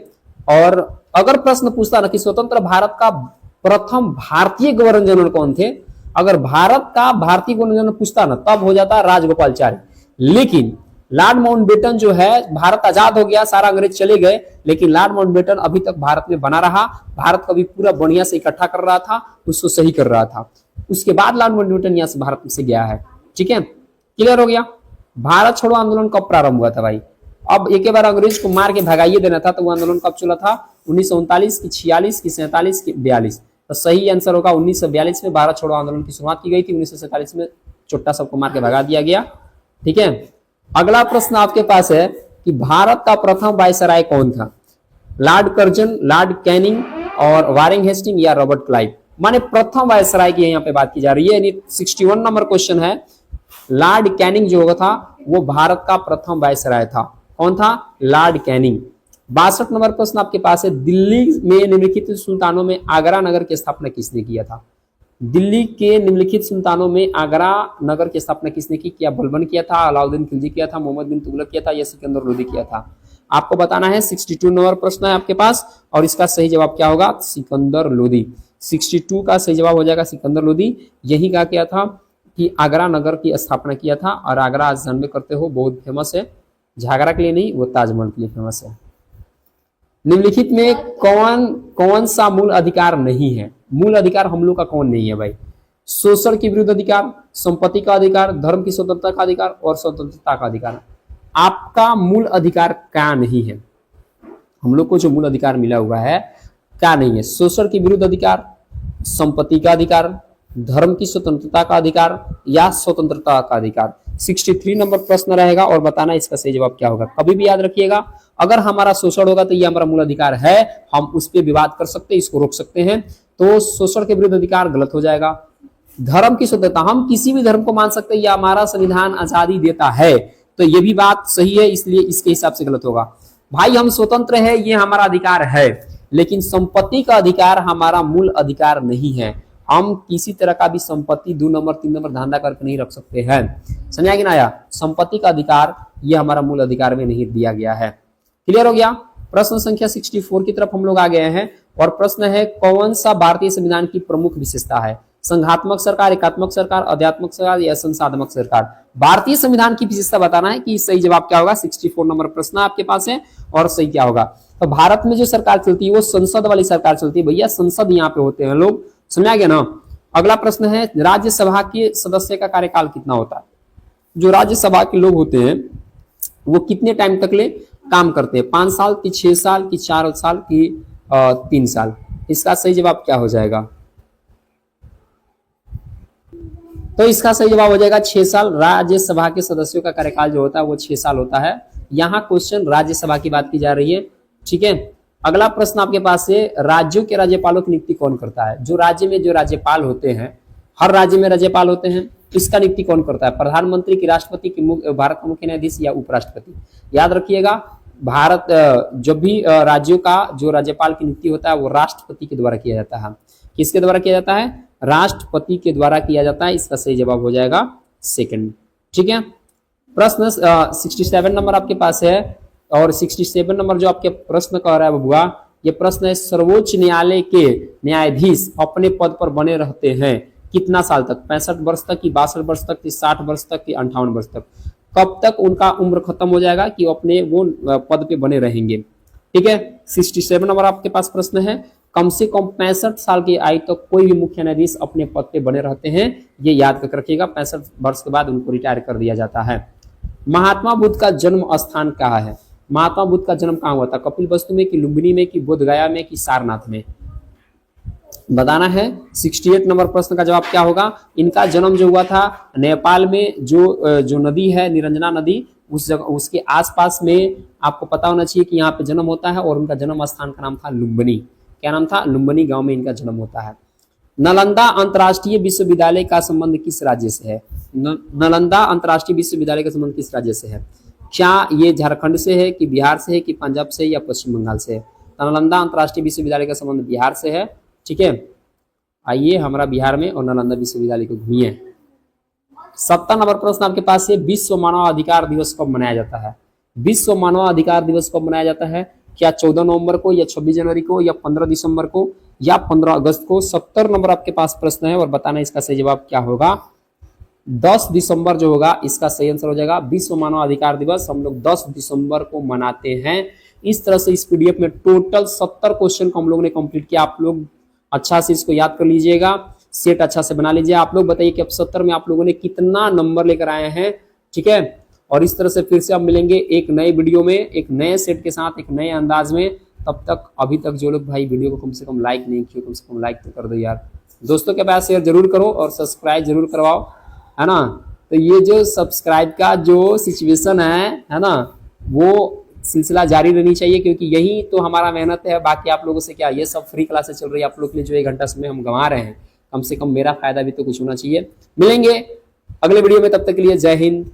[SPEAKER 1] और अगर प्रश्न पूछता ना कि स्वतंत्र भारत का प्रथम भारतीय गवर्नर जनरल कौन थे, अगर भारत का भारतीय गवर्नर जनरल पूछता ना तब हो जाता राजगोपालचारी। लेकिन लॉर्ड माउंटबेटन जो है, भारत आजाद हो गया, सारा अंग्रेज चले गए, लेकिन लॉर्ड माउंटबेटन अभी तक भारत में बना रहा। भारत को भी पूरा बढ़िया से इकट्ठा कर रहा था, उसको सही कर रहा था। उसके बाद लॉर्ड माउंटबेटन यहाँ से भारत से गया है। ठीक है। क्लियर हो गया। भारत छोड़ो आंदोलन कब प्रारंभ हुआ था भाई? अब एक बार अंग्रेज को मार के भगाइए देना था, तो वो आंदोलन कब चला था? 1939 की, 46 की, 47 की, 42। तो सही आंसर होगा 1942 में भारत छोड़ो आंदोलन की शुरुआत की गई थी। 1947 में चुट्टा सबको मार के भगा दिया गया। ठीक है। अगला प्रश्न आपके पास है कि भारत का प्रथम वायसराय कौन था? लॉर्ड कर्जन, लॉर्ड कैनिंग और वारेन हेस्टिंग या रॉबर्ट क्लाइव। माने प्रथम वायसराय की यहाँ पे बात की जा रही है, यानी 61 नंबर क्वेश्चन है। लॉर्ड कैनिंग जो था वो भारत का प्रथम वायसराय था। कौन था? Lord Canning. 62 नंबर प्रश्न आपके पास है, दिल्ली में निम्नलिखित सुल्तानों में आगरा नगर की स्थापना किसने किया था? दिल्ली के निम्नलिखित सुल्तानों में आगरा नगर की स्थापना किसने की? क्या बलबन किया था, अलाउद्दीन खिलजी किया था, मोहम्मद बिन तुगलक किया था, या सिकंदर लोदी किया था? आपको बताना है। 62 नंबर प्रश्न है आपके पास और इसका सही जवाब क्या होगा? सिकंदर लोदी। 62 का सही जवाब हो जाएगा सिकंदर लोदी। यही कहा क्या था कि आगरा नगर की स्थापना किया था। और आगरा आज जानबे करते हो बहुत फेमस है, झागरा के लिए नहीं, वो ताजमहल के लिए फेमस है। निम्नलिखित में कौन सा मूल अधिकार नहीं है? मूल अधिकार हम लोग का कौन नहीं है भाई? शोषण के विरुद्ध अधिकार, संपत्ति का अधिकार, धर्म की स्वतंत्रता का अधिकार और स्वतंत्रता का अधिकार। आपका मूल अधिकार क्या नहीं है? हम लोग को जो मूल अधिकार मिला हुआ है क्या नहीं है? शोषण के विरुद्ध अधिकार, संपत्ति का अधिकार, धर्म की स्वतंत्रता का अधिकार या स्वतंत्रता का अधिकार। 63 नंबर प्रश्न रहेगा और बताना इसका सही जवाब क्या होगा। कभी भी याद रखिएगा, अगर हमारा शोषण होगा तो ये हमारा मूल अधिकार है, हम उस पर विवाद कर सकते हैं, इसको रोक सकते हैं। तो शोषण के विरुद्ध अधिकार गलत हो जाएगा। धर्म की स्वतंत्रता, हम किसी भी धर्म को मान सकते हैं, या हमारा संविधान आजादी देता है, तो ये भी बात सही है, इसलिए इसके हिसाब से गलत होगा। भाई हम स्वतंत्र है, ये हमारा अधिकार है, लेकिन संपत्ति का अधिकार हमारा मूल अधिकार नहीं है। हम किसी तरह का भी संपत्ति 2 नंबर 3 नंबर धंधा करके नहीं रख सकते हैं। समझा कि ना आया? संपत्ति का अधिकार ये हमारा मूल अधिकार में नहीं दिया गया है। क्लियर हो गया? प्रश्न संख्या 64 की तरफ हम लोग आ गए हैं और प्रश्न है, कौन सा भारतीय संविधान की प्रमुख विशेषता है? संघात्मक सरकार, एकात्मक सरकार, अध्यात्मक सरकार या संसाधनक सरकार? भारतीय संविधान की विशेषता बताना है कि सही जवाब क्या होगा। 64 नंबर प्रश्न आपके पास है और सही क्या होगा। तो भारत में जो सरकार चलती है वो संसद वाली सरकार चलती है भैया, संसद यहाँ पे होते हैं लोग। समझा गया ना? अगला प्रश्न है, राज्यसभा के सदस्य का कार्यकाल कितना होता है? जो राज्यसभा के लोग होते हैं वो कितने टाइम तक ले काम करते हैं? 5 साल की, 6 साल की, 4 साल की, 3 साल? इसका सही जवाब क्या हो जाएगा? तो इसका सही जवाब हो जाएगा 6 साल। राज्यसभा के सदस्यों का कार्यकाल जो होता है वो 6 साल होता है। यहाँ क्वेश्चन राज्यसभा की बात की जा रही है। ठीक है। अगला प्रश्न आपके पास है, राज्यों के राज्यपालों की नियुक्ति कौन करता है? जो राज्य में जो राज्यपाल होते हैं, हर राज्य में राज्यपाल होते हैं, इसका नियुक्ति कौन करता है? प्रधानमंत्री की, राष्ट्रपति की, भारत का मुख्य न्यायाधीश या उपराष्ट्रपति? याद रखिएगा, भारत जब भी राज्यों का जो राज्यपाल की नियुक्ति होता है वो राष्ट्रपति के द्वारा किया जाता है। किसके द्वारा किया जाता है? राष्ट्रपति के द्वारा किया जाता है। इसका सही जवाब हो जाएगा सेकंड। ठीक है। प्रश्न 67 नंबर आपके पास है और 67 नंबर जो आपके प्रश्न कह रहा है बबुआ, ये प्रश्न है, सर्वोच्च न्यायालय के न्यायाधीश अपने पद पर बने रहते हैं कितना साल तक? 65 वर्ष तक की, 62 वर्ष तक की, 60 वर्ष तक की, 58 वर्ष तक? कब तक उनका उम्र खत्म हो जाएगा कि अपने वो पद पे बने रहेंगे? ठीक है। 67 नंबर आपके पास प्रश्न है, कम से कम 65 साल की आयु तक तो कोई भी मुख्य न्यायाधीश अपने पद पे बने रहते हैं, ये याद करके रखिएगा। 65 वर्ष के बाद उनको रिटायर कर दिया जाता है। महात्मा बुद्ध का जन्म स्थान कहाँ है? महात्मा बुद्ध का जन्म कहाँ हुआ था? कपिलवस्तु में, कि लुम्बिनी में, कि बोधगया में, कि सारनाथ में? बताना है। 68 नंबर प्रश्न का जवाब क्या होगा? इनका जन्म जो हुआ था नेपाल में, जो नदी है निरंजना नदी, उस जगह उसके आसपास में आपको पता होना चाहिए कि यहाँ पे जन्म होता है। और उनका जन्म स्थान का नाम था लुम्बिनी। क्या नाम था? लुम्बिनी गांव में इनका जन्म होता है। नालंदा अंतर्राष्ट्रीय विश्वविद्यालय का संबंध किस राज्य से है? नालंदा अंतर्राष्ट्रीय विश्वविद्यालय का संबंध किस राज्य से है? क्या ये झारखंड से है, कि बिहार से है, कि पंजाब से, या पश्चिम बंगाल से है? नालंदा अंतर्राष्ट्रीय विश्वविद्यालय का संबंध बिहार से है। ठीक है, आइए हमारा बिहार में और नालंदा विश्वविद्यालय को घूमिए। 70 नंबर प्रश्न आपके पास है, विश्व मानवाधिकार दिवस कब मनाया जाता है? विश्व मानवाधिकार दिवस कब मनाया जाता है? क्या 14 नवंबर को, या 26 जनवरी को, या 15 दिसंबर को, या 15 अगस्त को? 70 नंबर आपके पास प्रश्न है और बताना इसका सही जवाब क्या होगा। 10 दिसंबर जो होगा इसका सही आंसर हो जाएगा। विश्व मानवाधिकार दिवस हम लोग 10 दिसंबर को मनाते हैं। इस तरह से इस पीडीएफ में टोटल 70 क्वेश्चन को हम लोग ने कंप्लीट किया। आप लोग अच्छा से इसको याद कर लीजिएगा, सेट अच्छा से बना लीजिए। आप लोग बताइए कि अब 70 में आप लोगों ने कितना नंबर लेकर आए हैं। ठीक है, और इस तरह से फिर से हम मिलेंगे एक नए वीडियो में, एक नए सेट के साथ, एक नए अंदाज में। तब तक अभी तक जो लोग भाई वीडियो को कम से कम लाइक नहीं किए, कम से कम लाइक तो कर दो यार। दोस्तों के पास शेयर जरूर करो और सब्सक्राइब जरूर करवाओ, है ना। तो ये जो सब्सक्राइब का जो सिचुएशन है ना, वो सिलसिला जारी रहनी चाहिए, क्योंकि यही तो हमारा मेहनत है। बाकी आप लोगों से क्या, ये सब फ्री क्लासेस चल रही है, आप लोग के लिए जो 1 घंटा समय हम गंवा रहे हैं, कम से कम मेरा फायदा भी तो कुछ होना चाहिए। मिलेंगे अगले वीडियो में, तब तक के लिए जय हिंद।